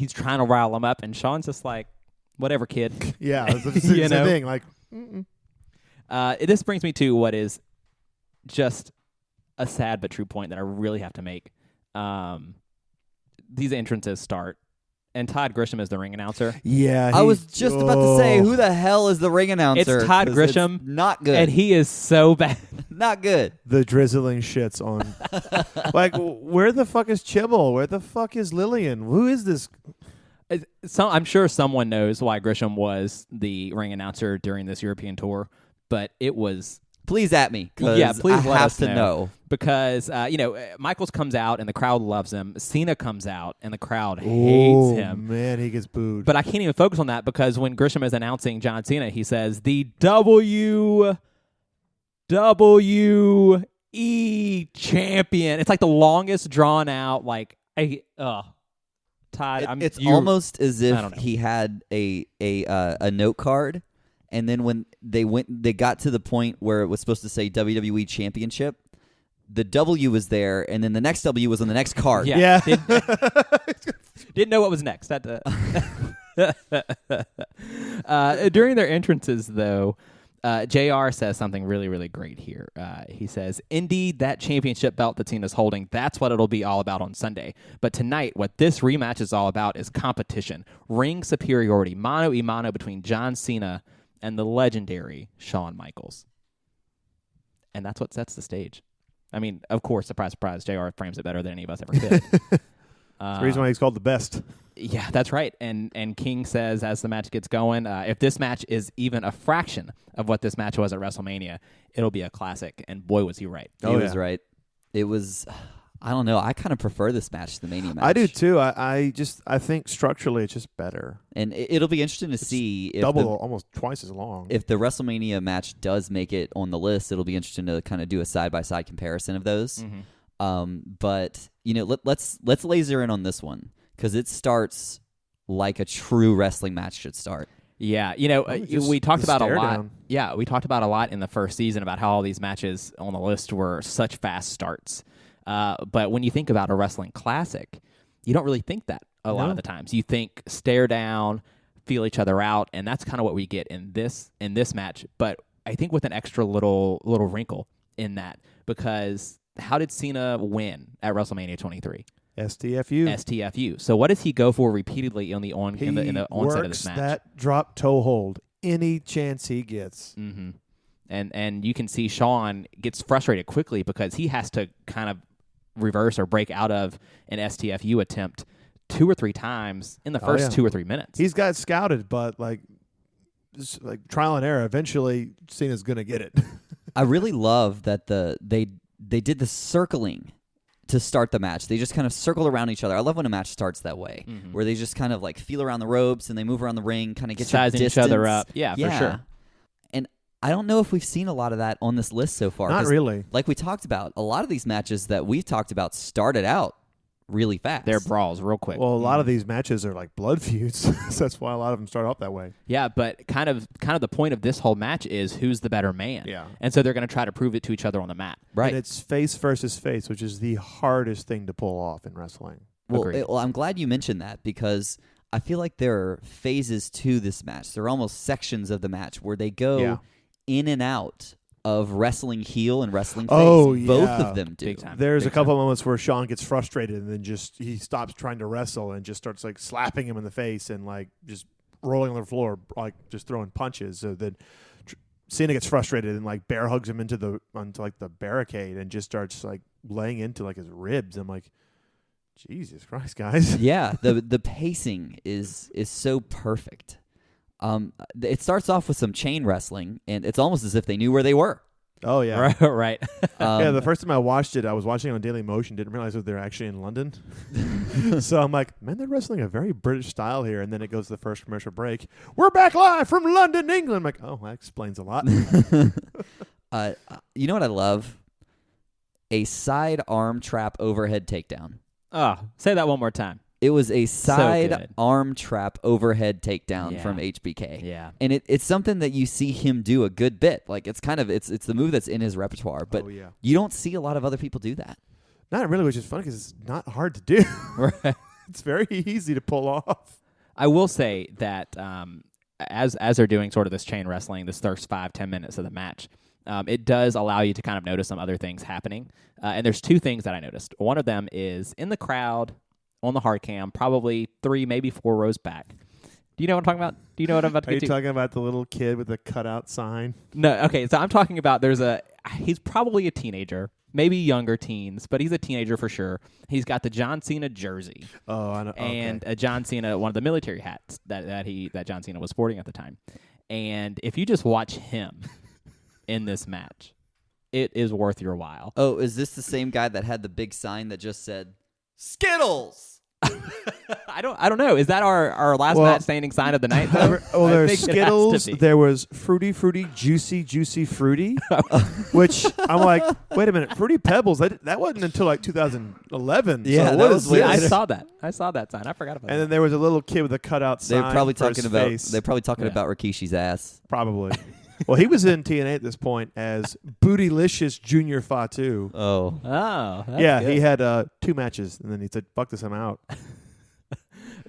trying to rile him up, and Shawn's just like, whatever, kid. Yeah, it's the same thing. Like, this brings me to what is just a sad but true point that I really have to make. These entrances start, and Todd Grisham is the ring announcer. yeah, I was just about to say, who the hell is the ring announcer? It's Todd 'Cause Grisham. it's not good. And he is so bad. Not good. the drizzling shits on. Like, where the fuck is Chibble? Where the fuck is Lillian? Who is this? I'm sure someone knows why Grisham was the ring announcer during this European tour, but it was... Please at me, because please I let have us to know. Because, Michaels comes out and the crowd loves him. Cena comes out and the crowd hates him. Man, he gets booed. But I can't even focus on that because when Grisham is announcing John Cena, he says, the WWE champion. It's like the longest drawn out, Todd, It's almost as I don't if know. he had a note card, and then when they got to the point where it was supposed to say WWE Championship, the W was there, and then the next W was on the next card. Yeah. Didn't know what was next. During their entrances, though, JR says something really, really great here. He says, "Indeed, that championship belt that Cena's holding, that's what it'll be all about on Sunday. But tonight, what this rematch is all about is competition, ring superiority, mano a mano between John Cena and the legendary Shawn Michaels." And that's what sets the stage. I mean, of course, surprise, surprise, JR frames it better than any of us ever could. That's the reason why he's called the best. Yeah, that's right. And King says as the match gets going, if this match is even a fraction of what this match was at WrestleMania, it'll be a classic. And boy, was he right. He was right. It was, I don't know. I kind of prefer this match to the Mania match. I do too. I think structurally it's just better. And it'll be interesting to see if almost twice as long. If the WrestleMania match does make it on the list, it'll be interesting to kind of do a side-by-side comparison of those. Mm-hmm. But let's laser in on this one because it starts like a true wrestling match should start. Yeah, we talked about a lot. Down. Yeah, we talked about a lot in the first season about how all these matches on the list were such fast starts. But when you think about a wrestling classic, you don't really think that a lot of the times. You think stare down, feel each other out, and that's kind of what we get in this match. But I think with an extra little wrinkle in that, because how did Cena win at WrestleMania 23? STFU. So what does he go for repeatedly in the onset of this match? He works that drop toe hold any chance he gets. Mm-hmm. And you can see Shawn gets frustrated quickly because he has to kind of reverse or break out of an STFU attempt 2 or 3 times in the first 2 or 3 minutes. He's got scouted, but like trial and error. Eventually, Cena's gonna get it. I really love that they did the circling to start the match. They just kind of circled around each other. I love when a match starts that way, where they just kind of like feel around the ropes and they move around the ring, kind of get sizing your distance. each other up. Yeah, for sure. And I don't know if we've seen a lot of that on this list so far. Not really. Like we talked about, a lot of these matches that we've talked about started out really fast. They're brawls real quick. Well, a lot of these matches are like blood feuds, so that's why a lot of them start off that way. Yeah, but kind of the point of this whole match is who's the better man. Yeah. And so they're going to try to prove it to each other on the mat. Right. And it's face versus face, which is the hardest thing to pull off in wrestling. Well, I'm glad you mentioned that because I feel like there are phases to this match. There are almost sections of the match where they go in and out of wrestling heel and wrestling face. Both of them do. There's a couple of moments where Shawn gets frustrated and then he stops trying to wrestle and just starts like slapping him in the face and like just rolling on the floor, like just throwing punches. So then Cena gets frustrated and like bear hugs him onto like the barricade and just starts like laying into like his ribs. I'm like, Jesus Christ, guys. Yeah, the pacing is so perfect. It starts off with some chain wrestling, and it's almost as if they knew where they were. Oh, yeah. Right. Yeah, the first time I watched it, I was watching it on Daily Motion, didn't realize that they're actually in London. So I'm like, man, they're wrestling a very British style here. And then it goes to the first commercial break. We're back live from London, England. I'm like, oh, that explains a lot. You know what I love? A side arm trap overhead takedown. Oh, say that one more time. It was a side arm trap overhead takedown from HBK. Yeah. And it's something that you see him do a good bit. Like it's the move that's in his repertoire, but you don't see a lot of other people do that. Not really, which is funny because it's not hard to do. Right. It's very easy to pull off. I will say that as they're doing sort of this chain wrestling, this first 5-10 minutes of the match, it does allow you to kind of notice some other things happening. And there's 2 things that I noticed. One of them is in the crowd on the hard cam, probably 3, maybe 4 rows back. Do you know what I'm talking about? Do you know what I'm about to Are get to? you talking about the little kid with the cutout sign? No, okay, so I'm talking about he's probably a teenager, maybe younger teens, but he's a teenager for sure. He's got the John Cena jersey. Oh, I know. And a John Cena, one of the military hats that John Cena was sporting at the time. And if you just watch him in this match, it is worth your while. Oh, is this the same guy that had the big sign that just said Skittles? I don't know. Is that our last match standing sign of the night? Though? Well, there's Skittles. There was Fruity, Juicy Fruity, which I'm like, wait a minute, Fruity Pebbles. That wasn't until like 2011. Yeah, so that was later. I saw that. I saw that sign. I forgot about that. And then there was a little kid with a cutout sign. They're probably for his talking about face. Rikishi's ass. Probably. Well, he was in TNA at this point as Bootylicious Junior Fatu. Oh. That's Yeah, good. he had 2 matches, and then he said, "Fuck this, I'm out."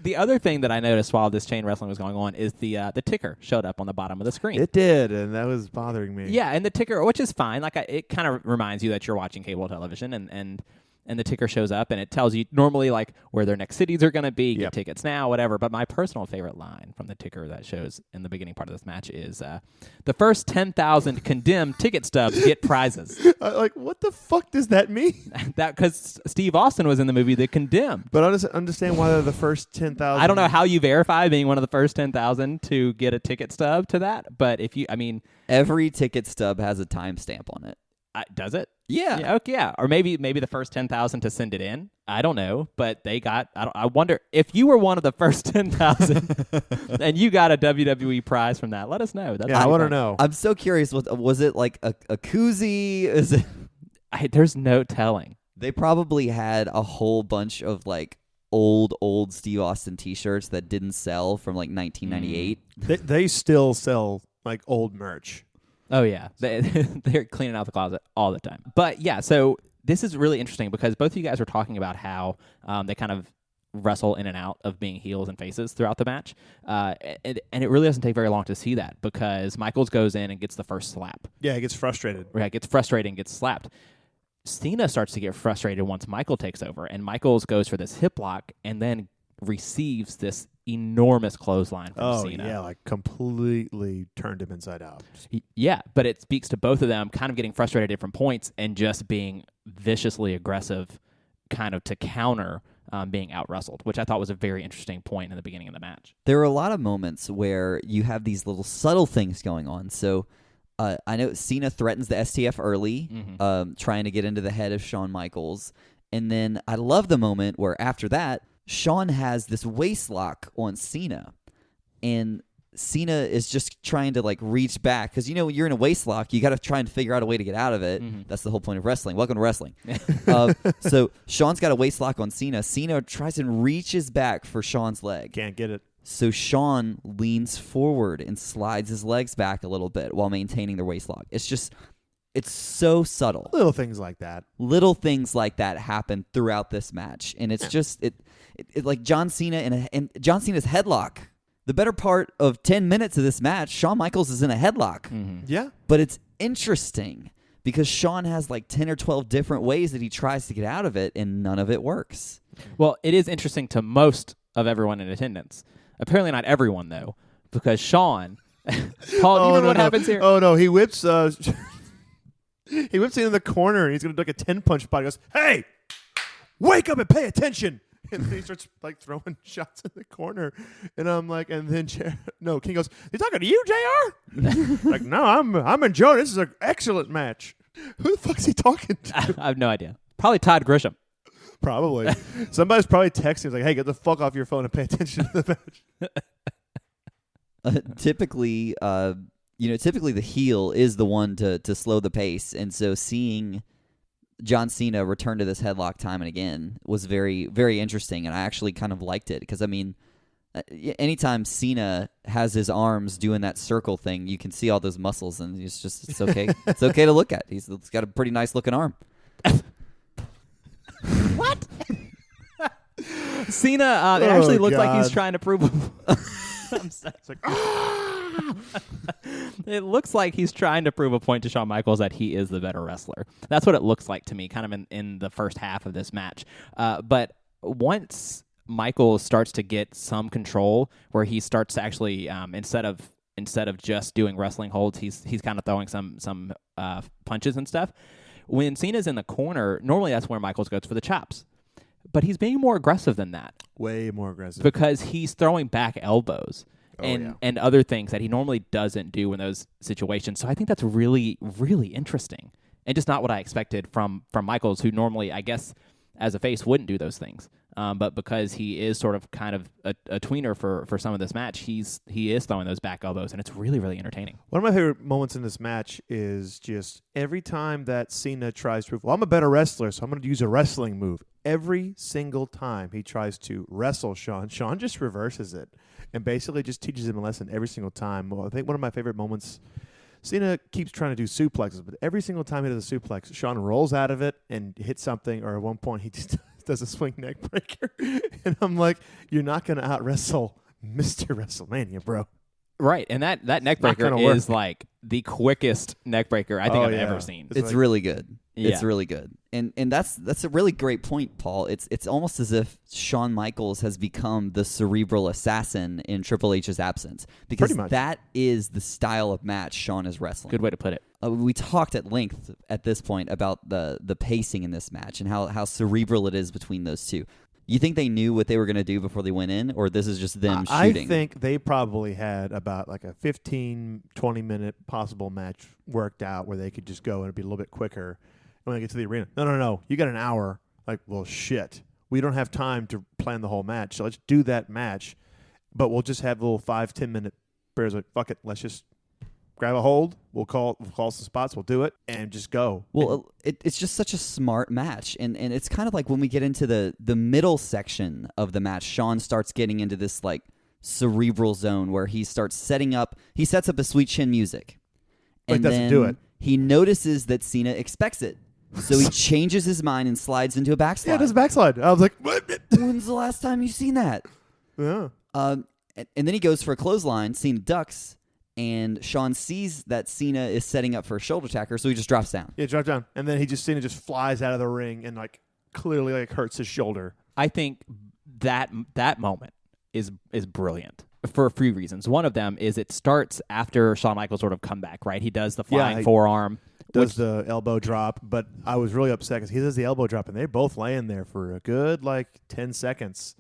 The other thing that I noticed while this chain wrestling was going on is the ticker showed up on the bottom of the screen. It did, and that was bothering me. Yeah, and the ticker, which is fine, it kind of reminds you that you're watching cable television, and the ticker shows up, and it tells you normally like where their next cities are going to be, get tickets now, whatever. But my personal favorite line from the ticker that shows in the beginning part of this match is the first 10,000 condemned ticket stubs get prizes. Like, what the fuck does that mean? That because Steve Austin was in the movie The Condemned. But I don't understand why they're the first 10,000. I don't know how you verify being one of the first 10,000 to get a ticket stub to that, but Every ticket stub has a timestamp on it. does it? Yeah. Okay, yeah. Or maybe the first 10,000 to send it in. I don't know, but they got. I wonder if you were one of the first 10,000 and you got a WWE prize from that. Let us know. That's I want to know. I'm so curious. Was it like a koozie? Is it? There's no telling. They probably had a whole bunch of like old Steve Austin T-shirts that didn't sell from like 1998. They still sell like old merch. Oh yeah, they're cleaning out the closet all the time. But yeah, so this is really interesting because both of you guys were talking about how they kind of wrestle in and out of being heels and faces throughout the match, and it really doesn't take very long to see that because Michaels goes in and gets the first slap. Yeah, he gets frustrated. Right, gets frustrated and gets slapped. Cena starts to get frustrated once Michael takes over, and Michaels goes for this hip lock and then receives this enormous clothesline from Cena. Oh, yeah, like completely turned him inside out. Yeah, but it speaks to both of them kind of getting frustrated at different points and just being viciously aggressive kind of to counter being out-wrestled, which I thought was a very interesting point in the beginning of the match. There are a lot of moments where you have these little subtle things going on. So I know Cena threatens the STF early, trying to get into the head of Shawn Michaels. And then I love the moment where after that, Shawn has this waist lock on Cena, and Cena is just trying to like reach back because you're in a waist lock, you got to try and figure out a way to get out of it. That's the whole point of wrestling. Welcome to wrestling. So Shawn's got a waist lock on Cena. Cena tries and reaches back for Shawn's leg. Can't get it. So Shawn leans forward and slides his legs back a little bit while maintaining their waist lock. It's so subtle. Little things like that. Little things like that happen throughout this match, and it's just it like John Cena and John Cena's headlock. The better part of 10 minutes of this match, Shawn Michaels is in a headlock. Yeah. But it's interesting because Shawn has like 10 or 12 different ways that he tries to get out of it, and none of it works. Well, it is interesting to most of everyone in attendance. Apparently not everyone, though, because Shawn... Paul, do you know what happens here? Oh, no. He whips... he whips it in the corner, and he's going to do like a 10-punch spot. He goes, "Hey, wake up and pay attention." And then he starts like throwing shots in the corner. And I'm like, and then King goes, "You talking to you, JR?" Like, no, I'm enjoying this. Is an excellent match. Who the fuck's he talking to? I have no idea. Probably Todd Grisham. Probably. Somebody's probably texting. He's like, "Hey, get the fuck off your phone and pay attention to the match." Typically the heel is the one to slow the pace, and so seeing John Cena return to this headlock time and again was very, very interesting, and I actually kind of liked it because, anytime Cena has his arms doing that circle thing, you can see all those muscles, and it's okay. It's okay to look at. He's got a pretty nice looking arm. What? Cena, it actually looks like he's God. trying to prove... I'm sorry. It's like, It looks like he's trying to prove a point to Shawn Michaels that he is the better wrestler. That's what it looks like to me, kind of in the first half of this match. But once Michaels starts to get some control, where he starts to actually, instead of just doing wrestling holds, he's kind of throwing some punches and stuff. When Cena's in the corner, normally that's where Michaels goes for the chops. But he's being more aggressive than that. way more aggressive. Because he's throwing back elbows and other things that he normally doesn't do in those situations. So I think that's really, really interesting. And just not what I expected from Michaels, who normally, I guess, as a face, wouldn't do those things. But because he is sort of kind of a tweener for some of this match, he is throwing those back elbows, and it's really, really entertaining. One of my favorite moments in this match is just every time that Cena tries to prove, well, I'm a better wrestler, so I'm going to use a wrestling move. Every single time he tries to wrestle Shawn just reverses it and basically just teaches him a lesson every single time. Well, I think one of my favorite moments Cena keeps trying to do suplexes, but every single time he does a suplex, Shawn rolls out of it and hits something, or at one point he just does a swing neck breaker. And I'm like, you're not going to out-wrestle Mr. WrestleMania, bro. Right, and that neck breaker is like the quickest neck breaker I think I've ever seen. It's really good. Yeah. It's really good. And that's a really great point, Paul. It's almost as if Shawn Michaels has become the cerebral assassin in Triple H's absence, because that is the style of match Shawn is wrestling. Good way to put it. We talked at length at this point about the pacing in this match and how cerebral it is between those two. You think they knew what they were going to do before they went in, or this is just them shooting? I think they probably had about like a 15, 20-minute possible match worked out where they could just go and it'd be a little bit quicker when they get to the arena. No. You got an hour. Like, well, shit. We don't have time to plan the whole match, so let's do that match. But we'll just have little 5-10 minute pairs. Like, fuck it. Let's just grab a hold. We'll call some spots. We'll do it and just go. Well, it's just such a smart match, and it's kind of like when we get into the middle section of the match, Shawn starts getting into this like cerebral zone where he starts setting up. He sets up a sweet chin music, and doesn't then do it. He notices that Cena expects it, so he changes his mind and slides into a backslide. Yeah, it does a backslide. I was like, what? When's the last time you've seen that? Yeah. And then he goes for a clothesline. Cena ducks. And Shawn sees that Cena is setting up for a shoulder tacker, so he just drops down. Yeah, drops down. And then Cena just flies out of the ring and like clearly like hurts his shoulder. I think that moment is brilliant for a few reasons. One of them is it starts after Shawn Michaels sort of comeback, right? He does the flying forearm. Does the elbow drop, but I was really upset because he does the elbow drop, and they're both laying there for a good, 10 seconds.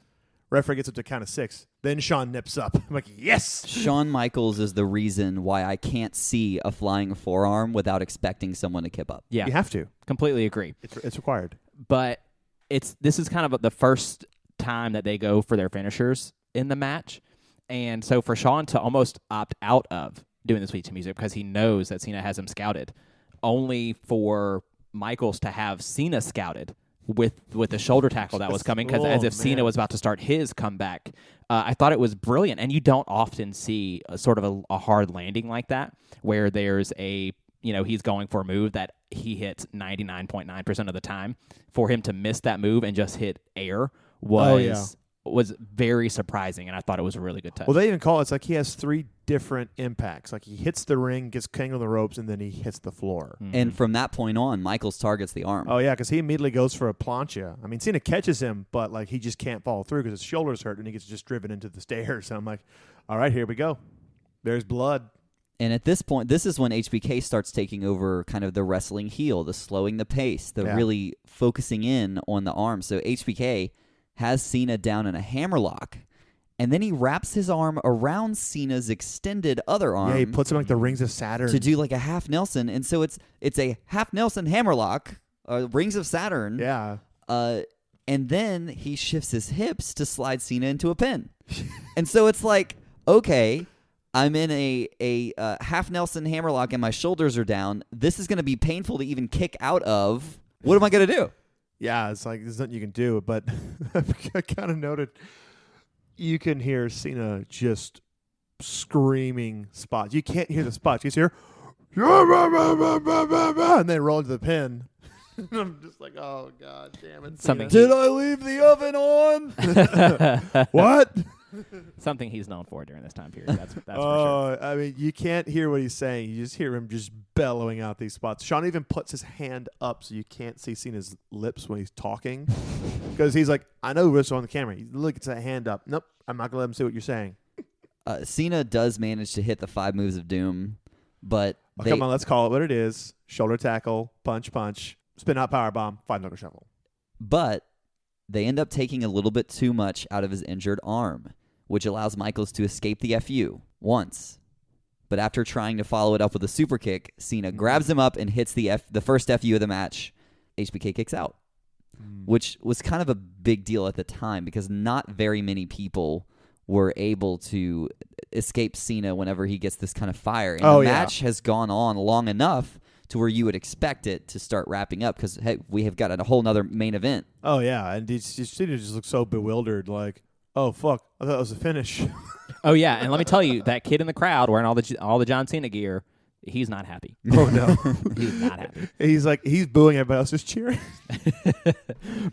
Referee gets up to count of 6. Then Shawn nips up. I'm like, yes! Shawn Michaels is the reason why I can't see a flying forearm without expecting someone to kip up. Yeah. You have to. Completely agree. It's required. But this is kind of the first time that they go for their finishers in the match. And so for Shawn to almost opt out of doing the sweet chin music because he knows that Cena has him scouted, only for Michaels to have Cena scouted with the shoulder tackle that was coming, because as if Cena was about to start his comeback. I thought it was brilliant, and you don't often see a sort of a hard landing like that where there's he's going for a move that he hits 99.9% of the time. For him to miss that move and just hit air was very surprising, and I thought it was a really good touch. Well, they even call it, it's like he has 3 different impacts. Like he hits the ring, gets tangled in the ropes, and then he hits the floor. Mm-hmm. And from that point on, Michaels targets the arm. Oh, yeah, because he immediately goes for a plancha. I mean, Cena catches him, but he just can't follow through because his shoulder's hurt, and he gets just driven into the stairs. And I'm like, all right, here we go. There's blood. And at this point, this is when HBK starts taking over kind of the wrestling heel, the slowing the pace, the really focusing in on the arm. So HBK has Cena down in a hammerlock, and then he wraps his arm around Cena's extended other arm. Yeah, he puts him like the Rings of Saturn. To do like a half Nelson, and so it's a half Nelson hammerlock, Rings of Saturn. Yeah. And then he shifts his hips to slide Cena into a pin. And so it's like, okay, I'm in a half Nelson hammerlock and my shoulders are down. This is going to be painful to even kick out of. What am I going to do? Yeah, it's like there's nothing you can do. But I kind of noted you can hear Cena just screaming spots. You can't hear the spots. You just hear, and then roll into the pin. I'm just like, oh, God damn it. Something Cena. Did I leave the oven on? What? Something he's known for during this time period. That's for sure. I mean, you can't hear what he's saying. You just hear him just bellowing out these spots. Shawn even puts his hand up so you can't see Cena's lips when he's talking. Because he's like, I know what's on the camera. He look, it's that hand up. Nope, I'm not going to let him see what you're saying. Cena does manage to hit the 5 moves of doom, but Come on, let's call it what it is. Shoulder tackle, punch, spin out powerbomb, 5-knuckle shuffle. But they end up taking a little bit too much out of his injured arm, which allows Michaels to escape the FU once. But after trying to follow it up with a super kick, Cena grabs him up and hits the first FU of the match. HBK kicks out, which was kind of a big deal at the time because not very many people were able to escape Cena whenever he gets this kind of fire. And the match has gone on long enough to where you would expect it to start wrapping up because, hey, we have got a whole nother main event. Oh, yeah, and Cena just looks so bewildered, like, oh, fuck, I thought it was a finish. Oh, yeah, and let me tell you, that kid in the crowd wearing all the John Cena gear, He's not happy. Oh no, He's not happy. he's booing, everybody else is cheering.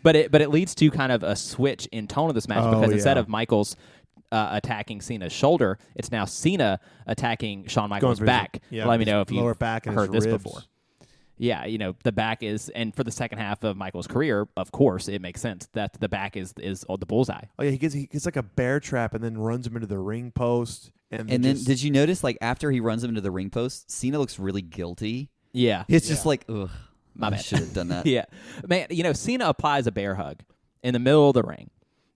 But it leads to kind of a switch in tone of this match because instead yeah. of Michaels attacking Cena's shoulder, it's now Cena attacking Shawn Michaels' for his- back. yeah, Let me his know if you've lower back and heard his this ribs. before. Yeah, the back is, and for the second half of Michaels' career, of course, it makes sense that the back is the bullseye. Oh yeah, he gets like a bear trap and then runs him into the ring post. And then just- did you notice, like, after he runs him into the ring post, Cena looks really guilty. Yeah. It's just like, ugh, My I bad. should have done that. Yeah. Man, Cena applies a bear hug in the middle of the ring,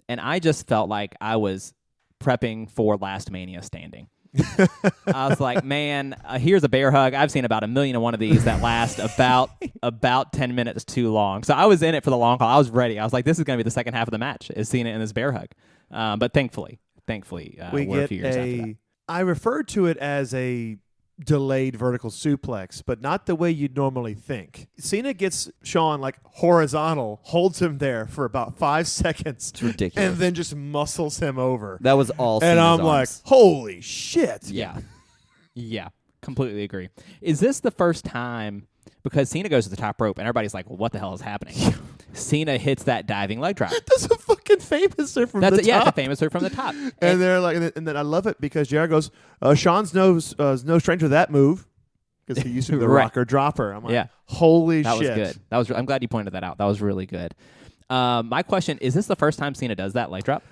and I just felt like I was prepping for Last Mania standing. I was like, man, here's a bear hug. I've seen about 1,000,001 of these that last about 10 minutes too long. So I was in it for the long haul. I was ready. I was like, this is going to be the second half of the match, is Cena in this bear hug. But thankfully, we we're a get few years after that. I referred to it as a delayed vertical suplex, but not the way you'd normally think. Cena gets Shawn like horizontal, holds him there for about 5 seconds. It's ridiculous. And then just muscles him over. That was all And Cena's I'm arms. like, holy shit. Yeah. Yeah. Completely agree. Is this the first time, because Cena goes to the top rope and everybody's like, well, what the hell is happening? Cena hits that diving leg drop. That's a fucking famous from the top. Yeah, it's a famous from the top. And they're like, and then I love it because Jared goes, Sean's no stranger to that move because he used to do the Right. rocker dropper. I'm like, Yeah. holy That shit. was good. I'm glad you pointed that out. That was really good. My question, is this the first time Cena does that leg drop?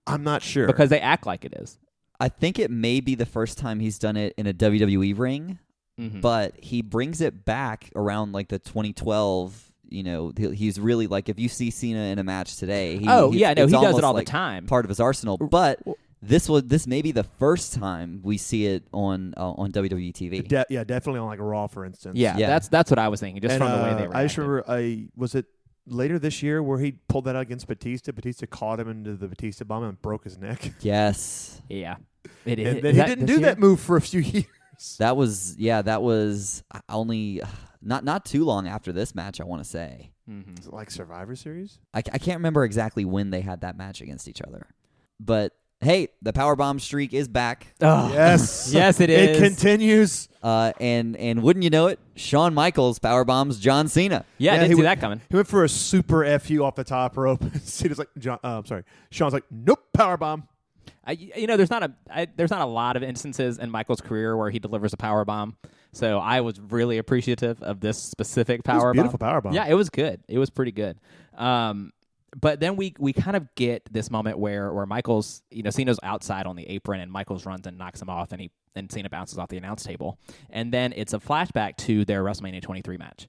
I'm not sure. Because they act like it is. I think it may be the first time he's done it in a WWE ring, but he brings it back around like the 2012. He's really like, if you see Cena in a match today, he does it's it almost all the like time. part of his arsenal. But this may be the first time we see it on WWE TV. Definitely on like Raw, for instance. Yeah. That's what I was thinking, just And, from the way they were. I just remember, was it later this year where he pulled that out against Batista? Batista caught him into the Batista bomb and broke his neck. Yes, Yeah. It is. And then he didn't do that move for a few years. that was only not too long after this match, I want to say. Is it like Survivor Series? I can't remember exactly when they had that match against each other, but hey, the Powerbomb streak is back. Oh, Yes. yes, it is. It continues. And wouldn't you know it, Shawn Michaels powerbombs John Cena. Yeah, I he didn't see went- that coming. He went for a super FU off the top rope. Cena's like, Sean's like, nope, powerbomb. There's not a lot of instances in Michael's career where he delivers a power bomb. So I was really appreciative of this specific was a power beautiful powerbomb. Yeah, it was good. It was pretty good. But then we kind of get this moment where Michael's, Cena's outside on the apron and Michaels runs and knocks him off and Cena bounces off the announce table. And then it's a flashback to their WrestleMania 23 match.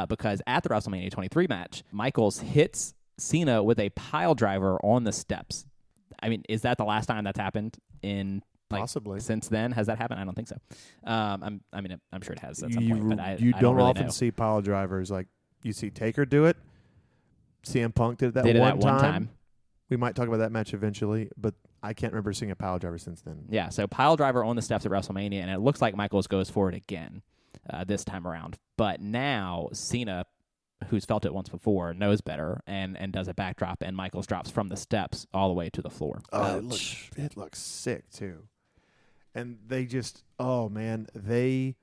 Because at the WrestleMania 23 match, Michaels hits Cena with a pile driver on the steps. I mean, is that the last time that's happened in Possibly. since then? Has that happened? I don't think so. I'm sure it has at some point, but I you don't don't really often know. see pile drivers. Like you see Taker do it. CM Punk did that Did it one that one time. We might talk about that match eventually, but I can't remember seeing a pile driver since then. Yeah, so pile driver on the steps at WrestleMania, and it looks like Michaels goes for it again this time around. But now Cena, who's felt it once before, knows better and does a backdrop, and Michaels drops from the steps all the way to the floor. Oh, it looks sick too. And they just, oh man, they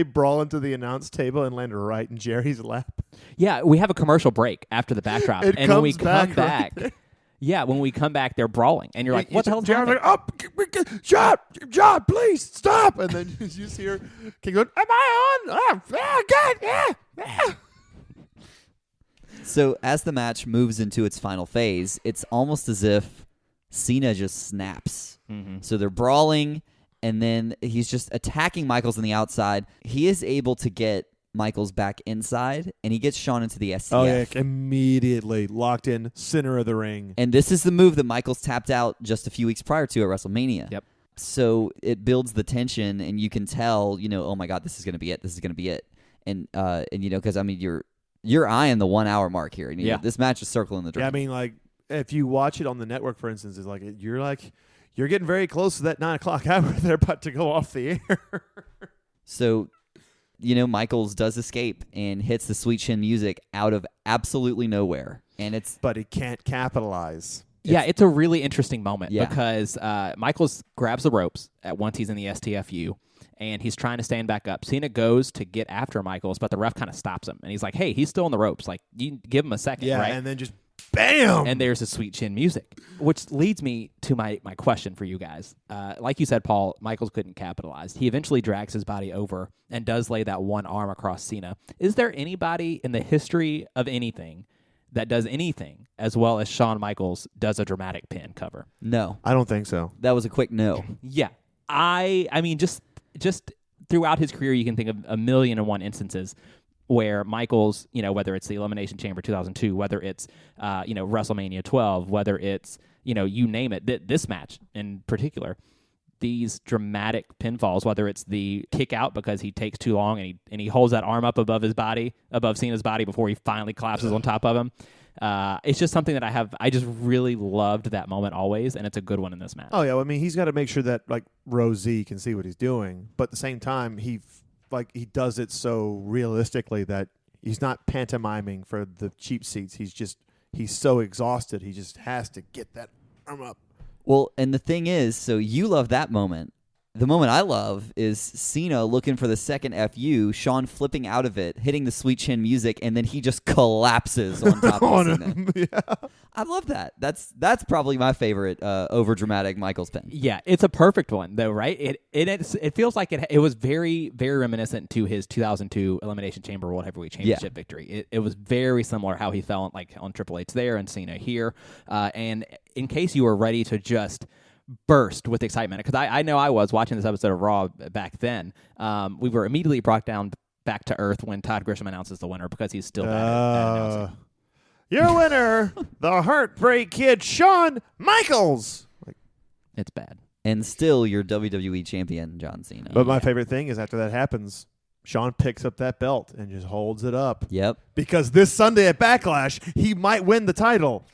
brawl into the announce table and land right in Jerry's lap. Yeah, we have a commercial break after the backdrop, It and when we comes come back back, yeah, when we come back, they're brawling, and you're like, "What the hell's Jerry's happening?" like, oh, John, please stop! And then you just hear King going, "Am I on? Oh, God, yeah." So as the match moves into its final phase, it's almost as if Cena just snaps. So they're brawling, and then he's just attacking Michaels on the outside. He is able to get Michaels back inside, and he gets Shawn into the STF. Oh yeah, immediately locked in center of the ring. And this is the move that Michaels tapped out just a few weeks prior to at WrestleMania. Yep. So it builds the tension, and you can tell, oh my God, this is going to be it. This is going to be it. And because I mean, you're eyeing the 1 hour mark here. Yeah. This match is circling the drain. Yeah, I mean, like if you watch it on the network, for instance, it's like you're getting very close to that 9 o'clock hour. They're about to go off the air. So, Michaels does escape and hits the Sweet Chin music out of absolutely nowhere, and it's But he can't capitalize. Yeah, it's a really interesting moment Yeah. because Michaels grabs the ropes once he's in the STFU, and he's trying to stand back up. Cena goes to get after Michaels, but the ref kind of stops him, and he's like, hey, he's still in the ropes. Like, you give him a second, Yeah, right? and then just bam! And there's the sweet chin music, which leads me to my question for you guys. Like you said, Paul, Michaels couldn't capitalize. He eventually drags his body over and does lay that one arm across Cena. Is there anybody in the history of anything that does anything as well as Shawn Michaels does a dramatic pin cover? No, I don't think so. that was a quick no. Yeah. I mean, just throughout his career, you can think of 1,000,001 instances where Michaels, whether it's the Elimination Chamber 2002, whether it's, WrestleMania 12, whether it's, you name it, this match in particular, these dramatic pinfalls, whether it's the kick out because he takes too long and he holds that arm up above Cena's body before he finally collapses on top of him. It's just something that I just really loved that moment always, and it's a good one in this match. Oh yeah, I mean he's got to make sure that like Rosie can see what he's doing, but at the same time he does it so realistically that he's not pantomiming for the cheap seats. He's so exhausted he just has to get that arm up. Well, and the thing is, so you love that moment. The moment I love is Cena looking for the second FU, Shawn flipping out of it, hitting the sweet chin music, and then he just collapses on top of Cena. Yeah. I love that. That's probably my favorite over-dramatic Michaels pin. Yeah, it's a perfect one though, right? It feels like it was very, very reminiscent to his 2002 Elimination Chamber World Heavyweight Championship victory. It was very similar how he felt on Triple H there and Cena here. And in case you were ready to just burst with excitement, because I know I was watching this episode of Raw back then. We were immediately brought down back to earth when Todd Grisham announces the winner because he's still bad at announcing. Your winner, the Heartbreak Kid, Shawn Michaels. It's bad. And still your WWE champion, John Cena. But my favorite thing is after that happens, Shawn picks up that belt and just holds it up. Yep. Because this Sunday at Backlash, he might win the title.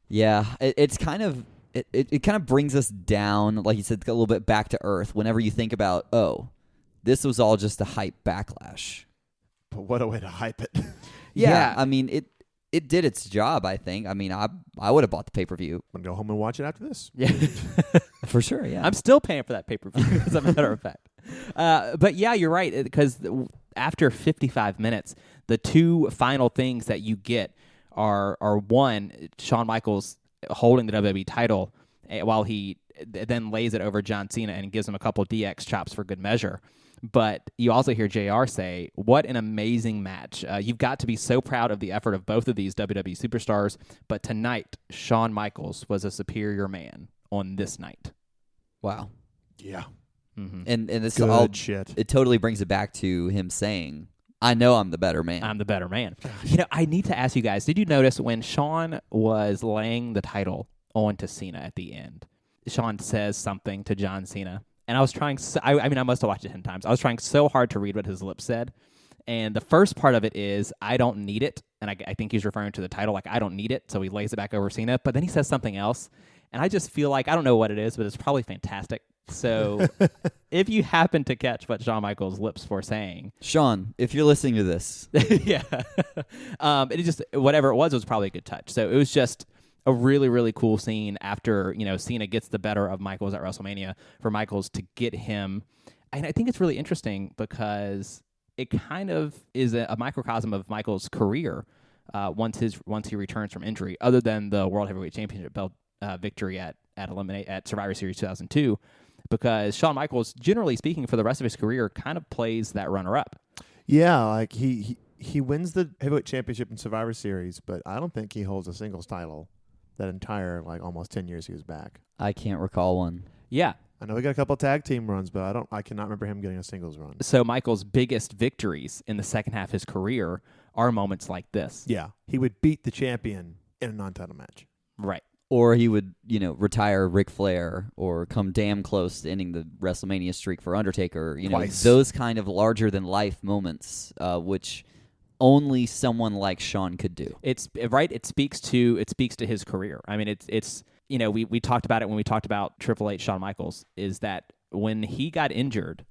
Yeah, it's kind of it kind of brings us down, like you said, a little bit back to earth. Whenever you think about, this was all just a hype Backlash. But what a way to hype it. Yeah. I mean it did its job, I think. I mean, I would have bought the pay-per-view. I'm going to go home and watch it after this. Yeah. For sure, yeah. I'm still paying for that pay-per-view, as a matter of fact. But yeah, you're right, because after 55 minutes, the two final things that you get are one, Shawn Michaels holding the WWE title while he then lays it over John Cena and gives him a couple DX chops for good measure. But you also hear JR say, what an amazing match. You've got to be so proud of the effort of both of these WWE superstars, but tonight, Shawn Michaels was a superior man on this night. Wow. Yeah. Mm-hmm. And this Good all shit. It totally brings it back to him saying, I know I'm the better man. I'm the better man. I need to ask you guys, did you notice when Shawn was laying the title onto Cena at the end, Shawn says something to John Cena, and I was trying, I must have watched it 10 times. I was trying so hard to read what his lips said, and the first part of it is, I don't need it, and I think he's referring to the title, like, I don't need it, so he lays it back over Cena, but then he says something else, and I just feel like, I don't know what it is, but it's probably fantastic. So if you happen to catch what Shawn Michaels' lips were saying, Shawn, if you're listening to this, yeah, it just, whatever it was probably a good touch. So it was just a really, really cool scene after, Cena gets the better of Michaels at WrestleMania for Michaels to get him. And I think it's really interesting because it kind of is a microcosm of Michaels' career once he returns from injury, other than the World Heavyweight Championship belt victory at Survivor Series 2002. Because Shawn Michaels, generally speaking, for the rest of his career, kind of plays that runner-up. Yeah, like he wins the heavyweight championship in Survivor Series, but I don't think he holds a singles title that entire almost 10 years he was back. I can't recall one. Yeah. I know he got a couple of tag team runs, but I cannot remember him getting a singles run. So Michaels' biggest victories in the second half of his career are moments like this. Yeah, he would beat the champion in a non-title match. Right. Or he would, retire Ric Flair or come damn close to ending the WrestleMania streak for Undertaker. Twice. Those kind of larger-than-life moments, which only someone like Shawn could do. It's right. It speaks to his career. I mean, it's we talked about it when we talked about Triple H, Shawn Michaels, is that when he got injured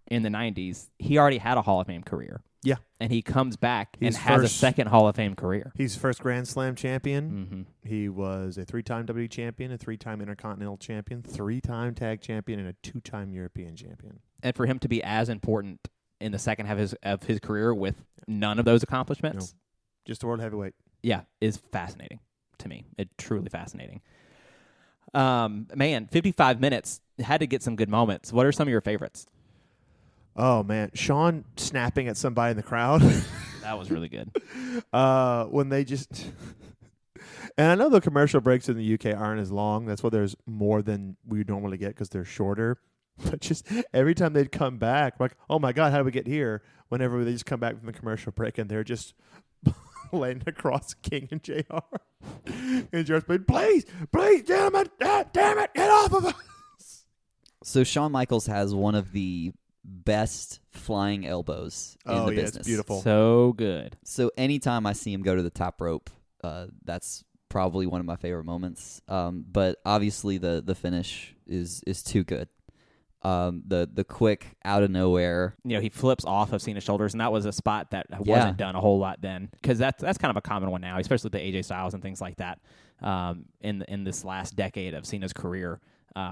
in the 90s, he already had a Hall of Fame career. Yeah. And he comes back He's and has a first- second Hall of Fame career. He's first Grand Slam champion. Mm-hmm. He was a 3-time WWE champion, a 3-time Intercontinental champion, 3-time Tag champion, and a 2-time European champion. And for him to be as important in the second half of his career with none of those accomplishments, Just a world heavyweight. yeah, is fascinating to me. It's truly fascinating. Man, 55 minutes. Had to get some good moments. What are some of your favorites? Oh, man. Shawn snapping at somebody in the crowd. That was really good. When they just... And I know the commercial breaks in the UK aren't as long. That's why there's more than we normally get because they're shorter. But just every time they'd come back, like, oh, my God, how did we get here? Whenever they just come back from the commercial break and they're just laying across King and JR. And JR's like, please, gentlemen, damn it, get off of us. So Shawn Michaels has one of the best flying elbows in the business. It's beautiful. So good. So anytime I see him go to the top rope, that's probably one of my favorite moments. But obviously the finish is too good. The quick out of nowhere. You know, he flips off of Cena's shoulders, and that was a spot that wasn't done a whole lot then, because that's kind of a common one now, especially with the AJ Styles and things like that. In this last decade of Cena's career,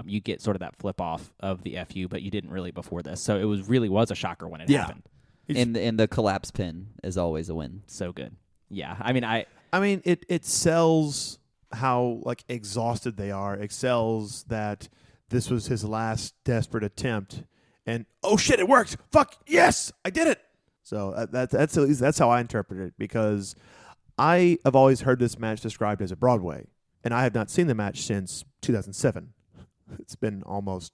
you get sort of that flip off of the FU, but you didn't really before this. So it was a shocker when it happened. And the collapse pin is always a win. So good. Yeah, I mean, it sells how like exhausted they are. It sells that this was his last desperate attempt, and oh shit, it worked! Fuck yes, I did it. So that's how I interpret it, because I have always heard this match described as a Broadway, and I have not seen the match since 2007. It's been almost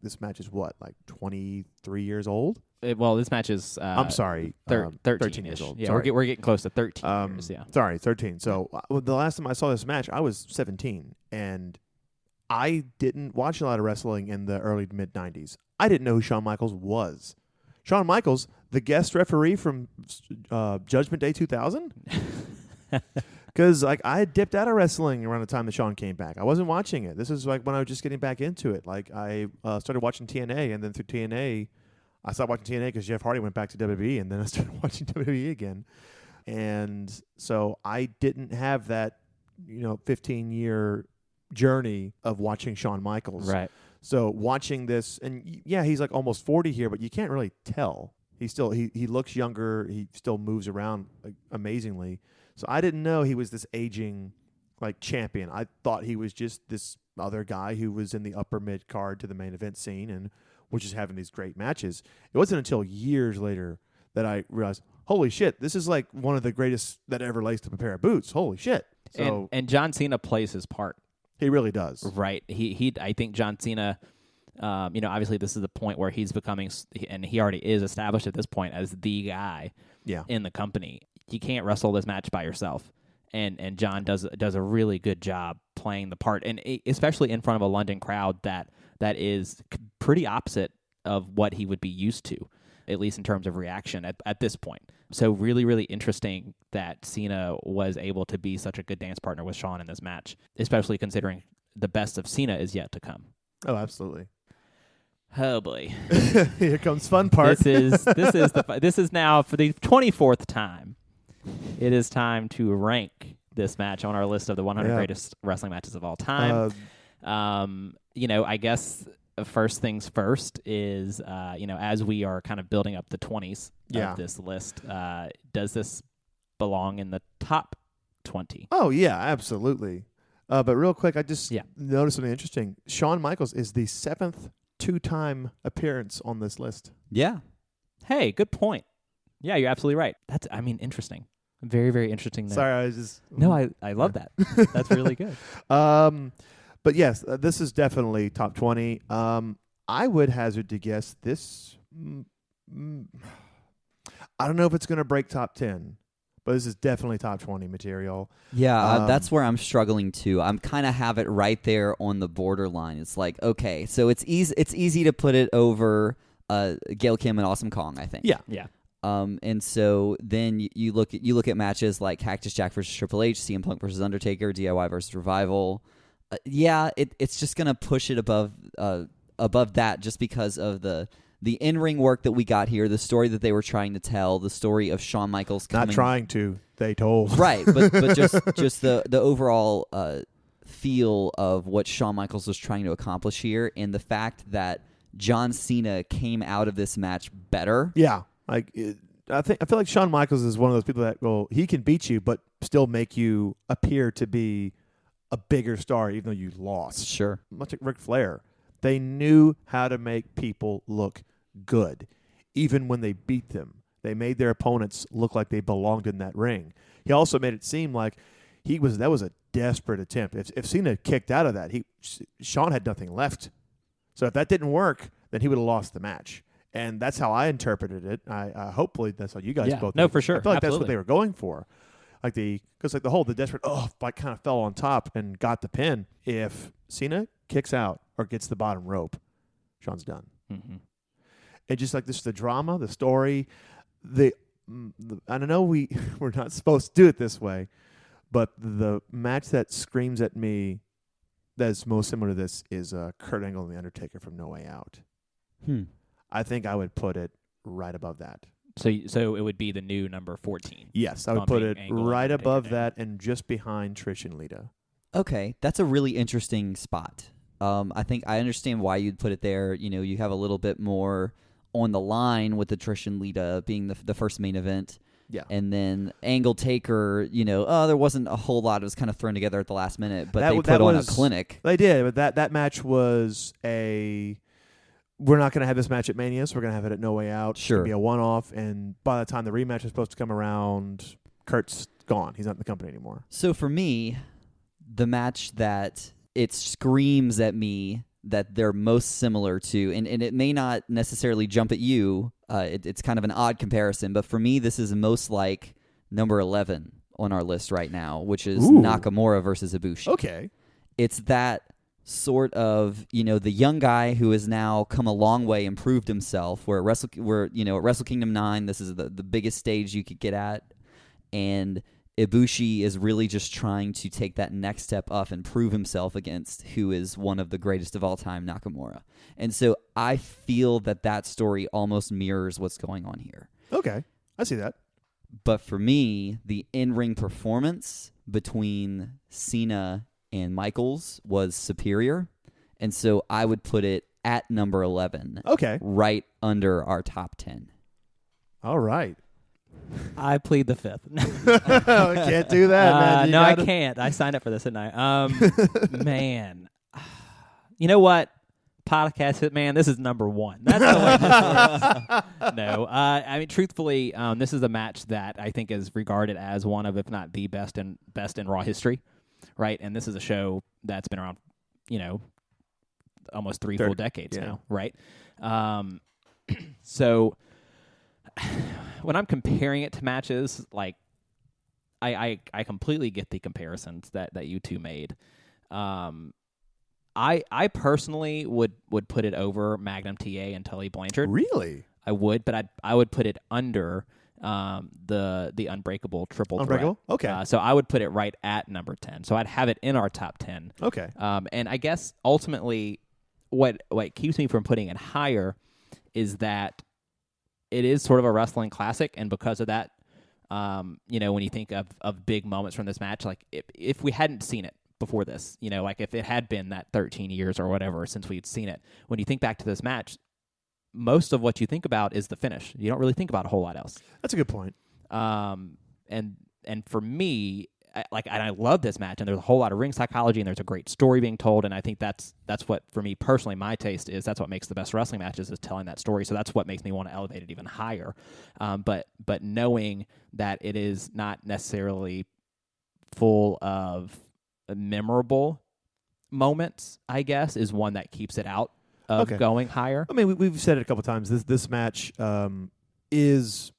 this match is what, like 23 years old. This match is. I'm sorry, 13 years old. Yeah, we're getting close to 13 years. Yeah. Sorry, 13. So the last time I saw this match, I was 17, and I didn't watch a lot of wrestling in the early to mid 90s. I didn't know who Shawn Michaels was. Shawn Michaels, the guest referee from Judgment Day 2000. Because like I had dipped out of wrestling around the time that Shawn came back. I wasn't watching it. This is like when I was just getting back into it. Like I started watching TNA, and then through TNA, I stopped watching TNA because Jeff Hardy went back to WWE, and then I started watching WWE again. And so I didn't have that, 15-year journey of watching Shawn Michaels. Right. So watching this, and yeah, he's like almost 40 here, but you can't really tell. He looks younger. He still moves around like, amazingly. So I didn't know he was this aging like champion. I thought he was just this other guy who was in the upper mid card to the main event scene and was just having these great matches. It wasn't until years later that I realized, holy shit, this is like one of the greatest that ever laced up a pair of boots. Holy shit. So and John Cena plays his part. He really does. Right. I think John Cena, obviously this is the point where he's becoming, and he already is established at this point as the guy in the company. You can't wrestle this match by yourself. And John does a really good job playing the part, and especially in front of a London crowd that is pretty opposite of what he would be used to, at least in terms of reaction at this point. So really, really interesting that Cena was able to be such a good dance partner with Shawn in this match, especially considering the best of Cena is yet to come. Oh, absolutely. Oh boy. Here comes fun part. This is now for the 24th time. It is time to rank this match on our list of the 100 greatest wrestling matches of all time. I guess first things first is, as we are kind of building up the 20s of this list, does this belong in the top 20? Oh, yeah, absolutely. But real quick, I just noticed something interesting. Shawn Michaels is the 7th two-time appearance on this list. Yeah. Hey, good point. Yeah, you're absolutely right. That's, interesting. Very, very interesting there. Sorry, I was just... No, I love that. That's really good. But yes, this is definitely top 20. I would hazard to guess this... I don't know if it's going to break top 10, but this is definitely top 20 material. Yeah, that's where I'm struggling too. I'm kind of have it right there on the borderline. It's like, okay, so it's easy to put it over Gail Kim and Awesome Kong, I think. Yeah. And so then you look at matches like Cactus Jack versus Triple H, CM Punk versus Undertaker, DIY versus Revival. It's just gonna push it above that just because of the the in-ring work that we got here, the story that they were trying to tell, the story of Shawn Michaels coming... Not trying to, they told. Right, but just the overall feel of what Shawn Michaels was trying to accomplish here, and the fact that John Cena came out of this match better. Yeah, I feel like Shawn Michaels is one of those people that he can beat you, but still make you appear to be a bigger star, even though you lost. Sure, much like Ric Flair, they knew how to make people look good, even when they beat them. They made their opponents look like they belonged in that ring. He also made it seem like that was a desperate attempt. If Cena kicked out of that, Shawn had nothing left. So if that didn't work, then he would have lost the match. And that's how I interpreted it. I hopefully that's how you guys both. No, for sure. I feel like Absolutely. that's what they were going for. Because the desperate fight kind of fell on top and got the pin. If Cena kicks out or gets the bottom rope, Shawn's done. Mm-hmm. And just like this, the drama, the story, I don't know we're not supposed to do it this way, but the match that screams at me that's most similar to this is Kurt Angle and The Undertaker from No Way Out. I think I would put it right above that. So it would be the new number 14. Yes, I would put it Angle right and above Undertaker that and just behind Trish and Lita. Okay, that's a really interesting spot. I think I understand why you'd put it there. You have a little bit more on the line with the Trish and Lita being the first main event. Yeah. And then Angle Taker, there wasn't a whole lot. It was kind of thrown together at the last minute, but they put on a clinic. They did, but that match was we're not going to have this match at Mania, so we're going to have it at No Way Out. Sure. It's going to be a one-off, and by the time the rematch is supposed to come around, Kurt's gone. He's not in the company anymore. So for me, the match that it screams at me that they're most similar to, and it may not necessarily jump at you, it's kind of an odd comparison, but for me, this is most like number 11 on our list right now, which is Nakamura versus Ibushi. Okay. It's that sort of, the young guy who has now come a long way, improved himself, at Wrestle Kingdom 9, this is the biggest stage you could get at, and Ibushi is really just trying to take that next step up and prove himself against who is one of the greatest of all time, Nakamura. And so I feel that story almost mirrors what's going on here. Okay. I see that. But for me, the in-ring performance between Cena and Michaels was superior. And so I would put it at number 11. Okay. Right under our top 10. All right. I plead the fifth. Can't do that, man. I can't. I signed up for this, didn't I? Man. You know what? Podcast hit, man, this is number 1. That's the way this works. No. I mean, truthfully, this is a match that I think is regarded as one of, if not the best in Raw history, right? And this is a show that's been around, almost 3 full decades now, right? So when I'm comparing it to matches, like I completely get the comparisons that you two made. I personally would put it over Magnum TA and Tully Blanchard. Really? I would, but I would put it under the Unbreakable Triple Unbreakable? Threat. Okay. So I would put it right at number 10. So I'd have it in our top 10. Okay. And I guess ultimately what keeps me from putting it higher is that it is sort of a wrestling classic, and because of that, when you think of big moments from this match, like if we hadn't seen it before this, like if it had been that 13 years or whatever since we'd seen it, when you think back to this match, most of what you think about is the finish. You don't really think about a whole lot else. That's a good point. And for me, I love this match, and there's a whole lot of ring psychology, and there's a great story being told, and I think that's what, for me personally, my taste is. That's what makes the best wrestling matches, is telling that story. So that's what makes me want to elevate it even higher. But knowing that it is not necessarily full of memorable moments, I guess, is one that keeps it out of going higher. I mean, we've said it a couple times. This match leans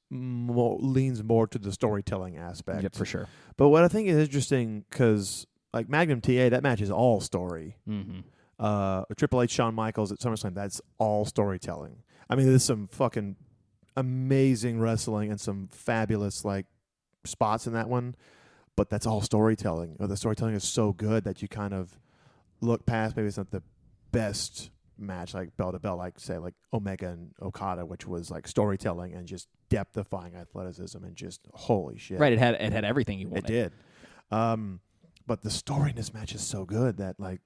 more to the storytelling aspect. Yep, for sure. But what I think is interesting, because like Magnum TA, that match is all story. Mm-hmm. Triple H, Shawn Michaels at SummerSlam, that's all storytelling. I mean, there's some fucking amazing wrestling and some fabulous spots in that one, but that's all storytelling. The storytelling is so good that you kind of look past. Maybe it's not the best match, like bell to bell, like say like Omega and Okada, which was like storytelling and just depth-defying athleticism and just holy shit. Right, it had everything you wanted. It did. But the story in this match is so good that like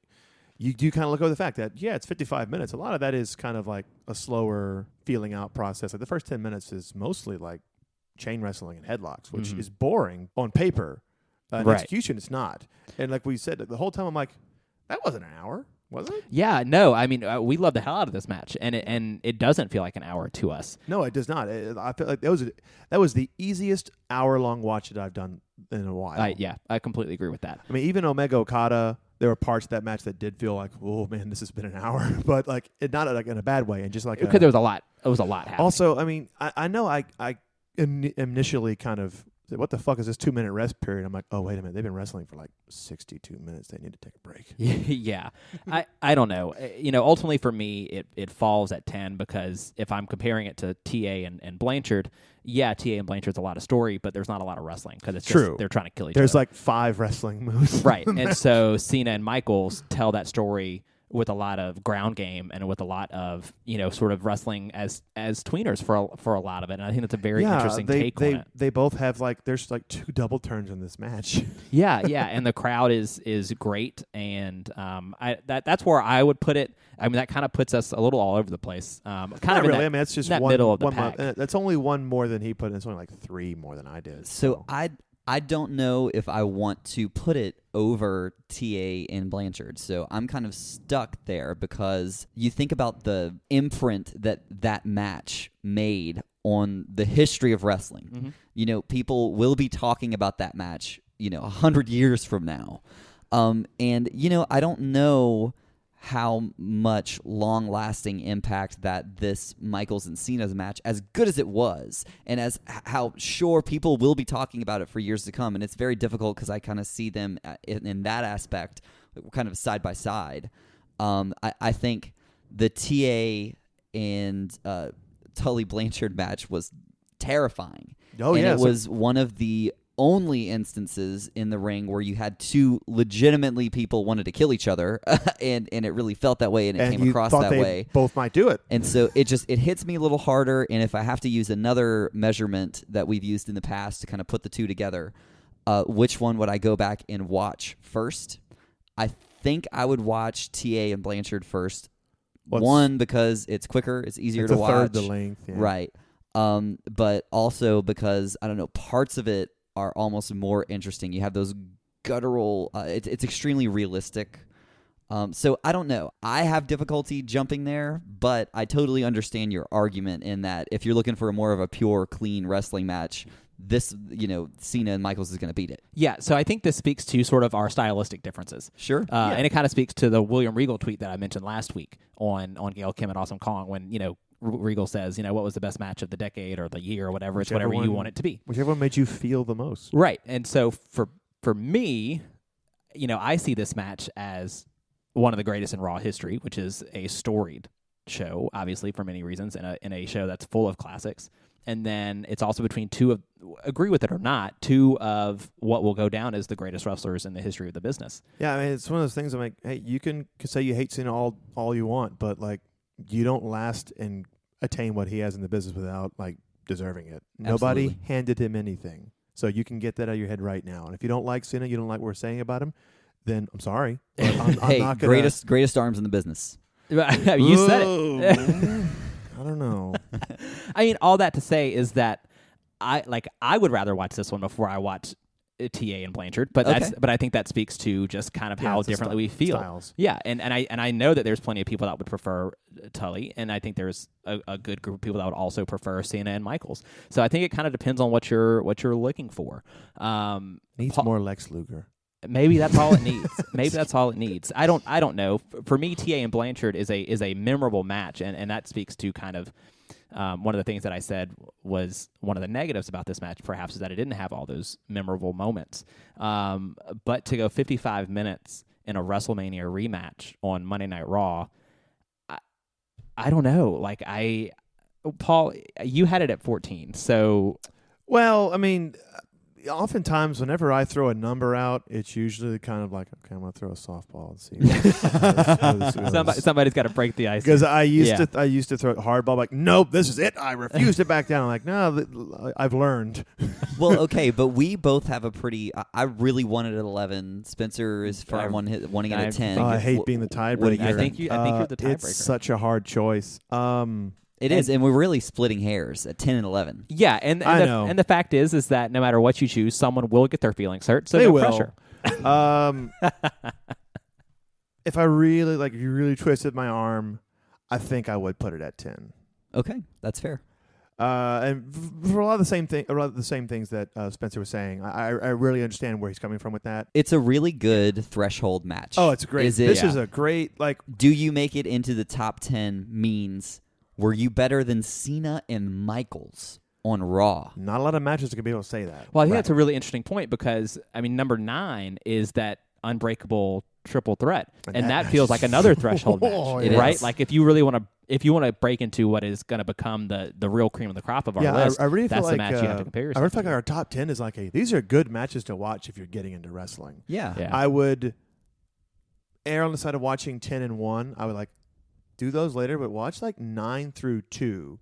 you do kind of look over the fact that it's 55 minutes. A lot of that is kind of like a slower feeling out process. Like the first 10 minutes is mostly like chain wrestling and headlocks, which is boring on paper. In execution, it's not. And like we said, the whole time I'm like, that wasn't an hour, was it? Yeah, no. I mean, we love the hell out of this match, and it doesn't feel like an hour to us. No, it does not. I feel like that was the easiest hour-long watch that I've done in a while. I completely agree with that. I mean, even Omega Okada, there were parts of that match that did feel like, oh man, this has been an hour, but like it not like in a bad way, and just like because there was a lot. It was a lot happening. Also, I mean, I know I initially kind of said, what the fuck is this 2-minute rest period? I'm like, oh wait a minute, they've been wrestling for like 62 minutes. They need to take a break. Yeah, I don't know. Ultimately for me, it falls at 10 because if I'm comparing it to TA and Blanchard, TA and Blanchard's a lot of story, but there's not a lot of wrestling because it's true. Just they're trying to kill each other. There's like 5 wrestling moves, right? And so Cena and Michaels tell that story with a lot of ground game and with a lot of sort of wrestling as tweeners for a lot of it. And I think that's a very interesting take on it. They both have like there's like 2 double turns in this match. yeah, and the crowd is great, and that's where I would put it. I mean, that kind of puts us a little all over the place. Not really. I mean, that's just that one, middle of the one pack. That's only one more than he put in. It's only like 3 more than I did. So I don't know if I want to put it over TA and Blanchard. So I'm kind of stuck there because you think about the imprint that match made on the history of wrestling. Mm-hmm. People will be talking about that match, 100 years from now. And I don't know how much long-lasting impact that this Michaels and Cena's match, as good as it was, and as how sure people will be talking about it for years to come, and it's very difficult because I kind of see them in that aspect kind of side by side. I think the TA and Tully Blanchard match was terrifying. Oh, and yeah. It was one of the only instances in the ring where you had 2 legitimately people wanted to kill each other, and it really felt that way, and it came across that way. Both might do it, and so it hits me a little harder. And if I have to use another measurement that we've used in the past to kind of put the 2 together, which one would I go back and watch first? I think I would watch TA and Blanchard first. One, because it's quicker, it's easier to watch. It's a third the length, yeah. Right? But also because I don't know, parts of it are almost more interesting. You have those guttural, it's extremely realistic. So I don't know. I have difficulty jumping there, but I totally understand your argument in that if you're looking for more of a pure, clean wrestling match, this, Cena and Michaels is going to beat it. Yeah, so I think this speaks to sort of our stylistic differences. Sure. And it kind of speaks to the William Regal tweet that I mentioned last week on Gail Kim and Awesome Kong when, Regal says, what was the best match of the decade or the year or whatever. It's whatever you want it to be. Whichever one made you feel the most. Right. And so for me, I see this match as one of the greatest in Raw history, which is a storied show, obviously for many reasons, in a show that's full of classics. And then it's also between 2 of, agree with it or not, 2 of what will go down as the greatest wrestlers in the history of the business. Yeah, I mean, it's one of those things I'm like, hey, you can say you hate Cena all you want, but like you don't last and attain what he has in the business without like deserving it. Nobody Absolutely. handed him anything. So you can get that out of your head right now. And if you don't like Cena, you don't like what we're saying about him, then I'm sorry. But I'm not gonna... greatest arms in the business. You said it. I don't know. I mean, all that to say is that I would rather watch this one before I watch TA and Blanchard, but I think that speaks to just kind of how differently we feel. Styles. Yeah, and I know that there's plenty of people that would prefer Tully, and I think there's a good group of people that would also prefer Cena and Michaels. So I think it kind of depends on what you're looking for. Needs more Lex Luger. Maybe that's all it needs. Maybe that's all it needs. I don't know. For me, TA and Blanchard is a memorable match, and that speaks to kind of one of the things that I said was one of the negatives about this match, perhaps, is that it didn't have all those memorable moments. But to go 55 minutes in a WrestleMania rematch on Monday Night Raw, I don't know. Like Paul, you had it at 14, so. Well, I mean, oftentimes, whenever I throw a number out, it's usually kind of like, okay, I'm going to throw a softball and see. how this goes. Somebody's got to break the ice. Because I used Yeah. to throw it hardball. Like, nope, this is it. I refuse to back down. I'm like, no, I've learned. Well, okay, but we both have a pretty. I really wanted at 11. Spencer is firm wanting it at 10. I hate being the tiebreaker. I think you're the tiebreaker. It's such a hard choice. It is, and we're really splitting hairs at 10 and 11. Yeah, and the fact is that no matter what you choose, someone will get their feelings hurt. So They no will. pressure. If I really if you really twisted my arm, I think I would put it at 10. Okay, that's fair. And for a lot of the same things that Spencer was saying, I really understand where he's coming from with that. It's a really good threshold match. Oh, it's great. This is a great Do you make it into the top 10 means were you better than Cena and Michaels on Raw? Not a lot of matches that can be able to say that. Well, I think that's a really interesting point because number 9 is that unbreakable triple threat, and that feels like another threshold match, right? Is. Like if you really want to break into what is going to become the real cream of the crop of our list, I really that's feel the like, match you have to compare I yourself really feel like to. our top 10 is like, hey, these are good matches to watch if you're getting into wrestling. Yeah. I would err on the side of watching 10 and 1. I would do those later, but watch 9 through 2,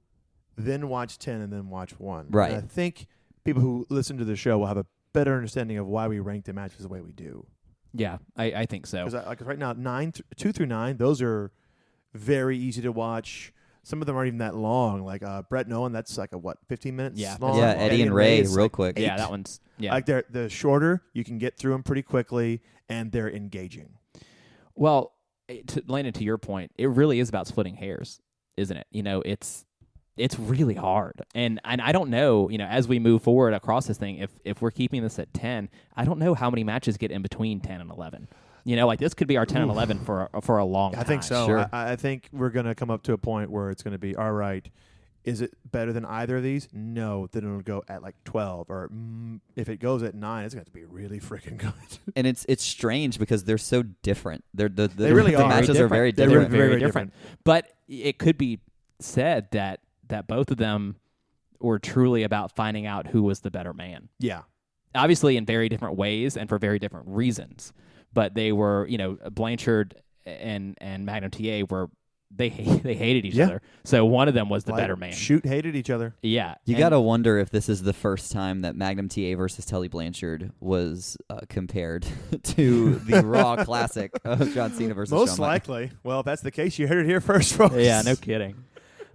then watch 10 and then watch 1. Right. And I think people who listen to the show will have a better understanding of why we rank the matches the way we do. Yeah, I think so. Because right now, 2 through 9, those are very easy to watch. Some of them aren't even that long. Like Brett and Owen, that's 15 minutes long? Yeah, Eddie and Ray, is real quick. 8. Yeah, that one's They're shorter. You can get through them pretty quickly, and they're engaging. Well, Landon, to your point, it really is about splitting hairs, isn't it? It's really hard, and I don't know. As we move forward across this thing, if we're keeping this at 10, I don't know how many matches get in between 10 and 11. This could be our 10 and 11 for a long time. I think so. Sure. I think we're going to come up to a point where it's going to be, all right, is it better than either of these? No. Then it'll go at 12. Or if it goes at 9, it's going to have to be really freaking good. And it's strange because they're so different. They really the are. matches are very They're different. very different. But it could be said that both of them were truly about finding out who was the better man. Yeah. Obviously in very different ways and for very different reasons. But they were, Blanchard and Magnum TA were they hated each other. So one of them was the better man. Hated each other. Yeah. You got to wonder if this is the first time that Magnum TA versus Tully Blanchard was compared to the Raw Classic of John Cena versus Most Shawn Michaels. likely. Well, if that's the case, you heard it here first, folks. Yeah, no kidding.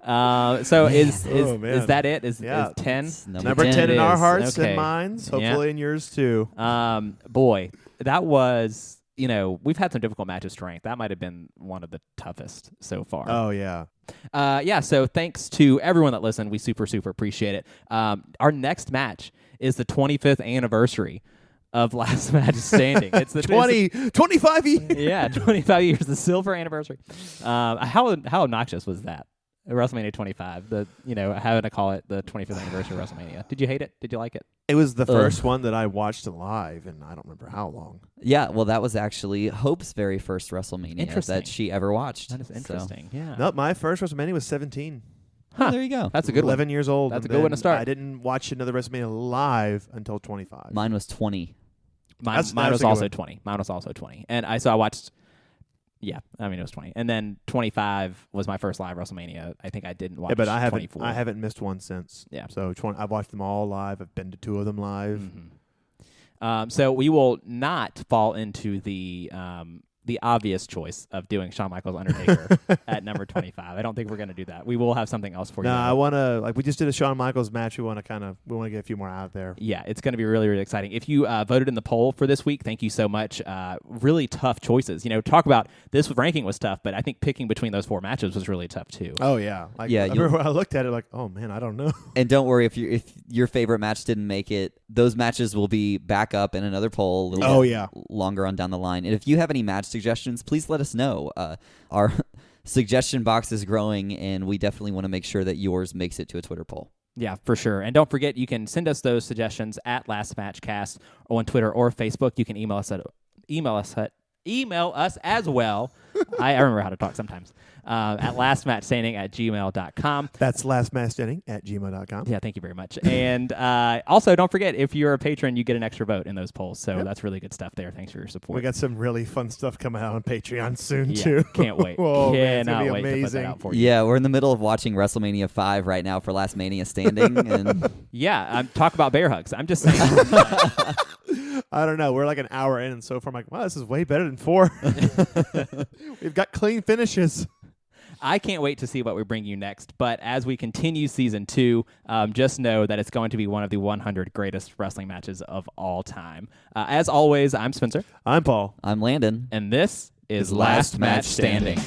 So is that it? Is 10? It's Number 10 in our hearts Okay. and minds, hopefully in yours too. Boy, that was, we've had some difficult matches to rank. That might have been one of the toughest so far. Oh, yeah. So thanks to everyone that listened. We super, super appreciate it. Our next match is the 25th anniversary of Last Match Standing. It's the 25 years. Yeah, 25 years, the silver anniversary. How obnoxious was that? WrestleMania 25, having to call it the 25th anniversary of WrestleMania. Did you hate it? Did you like it? It was the first one that I watched live, and I don't remember how long. Yeah, well, that was actually Hope's very first WrestleMania that she ever watched. That is interesting. Yeah. No, my first WrestleMania was 17. Oh, there you go. That's a good 11 one. years old. That's and a good one to then start. I didn't watch another WrestleMania live until 25. Mine was 20. Mine was also 20. Mine was also 20. And I watched. Yeah, it was 20, and then 25 was my first live WrestleMania. I think I didn't watch. Yeah, but I 24. haven't missed one since. Yeah, so I've watched them all live. I've been to 2 of them live. Mm-hmm. So we will not fall into the obvious choice of doing Shawn Michaels Undertaker at number 25. I don't think we're going to do that. We will have something else for you. No, I want to we just did a Shawn Michaels match. We want to get a few more out there. Yeah, it's going to be really, really exciting. If you voted in the poll for this week, thank you so much. Really tough choices. Talk about this ranking was tough, but I think picking between those 4 matches was really tough too. Oh yeah, I remember when I looked at it oh man, I don't know. And don't worry if your favorite match didn't make it. Those matches will be back up in another poll a little bit longer on down the line. And if you have any match suggestions, please let us know. Our suggestion box is growing, and we definitely want to make sure that yours makes it to a Twitter poll. Yeah, for sure. And don't forget, you can send us those suggestions at Last Match Cast on Twitter or Facebook. You can email us as well. I remember how to talk sometimes. at lastmatchstanding@gmail.com. That's lastmatchstanding@gmail.com. Yeah, thank you very much. And also, don't forget, if you're a patron, you get an extra vote in those polls. So that's really good stuff there. Thanks for your support. We got some really fun stuff coming out on Patreon soon, Yeah, too. can't wait. Whoa, man, it's gonna Cannot be wait to put that amazing. out for you. Yeah, we're in the middle of watching WrestleMania 5 right now for Last Mania Standing. And Yeah, talk about bear hugs. I'm just saying. I don't know. We're like an hour in, and so far I'm like, wow, this is way better than 4. We've got clean finishes. I can't wait to see what we bring you next. But as we continue season 2, just know that it's going to be one of the 100 greatest wrestling matches of all time. As always, I'm Spencer. I'm Paul. I'm Landon. And this is Last Match Standing.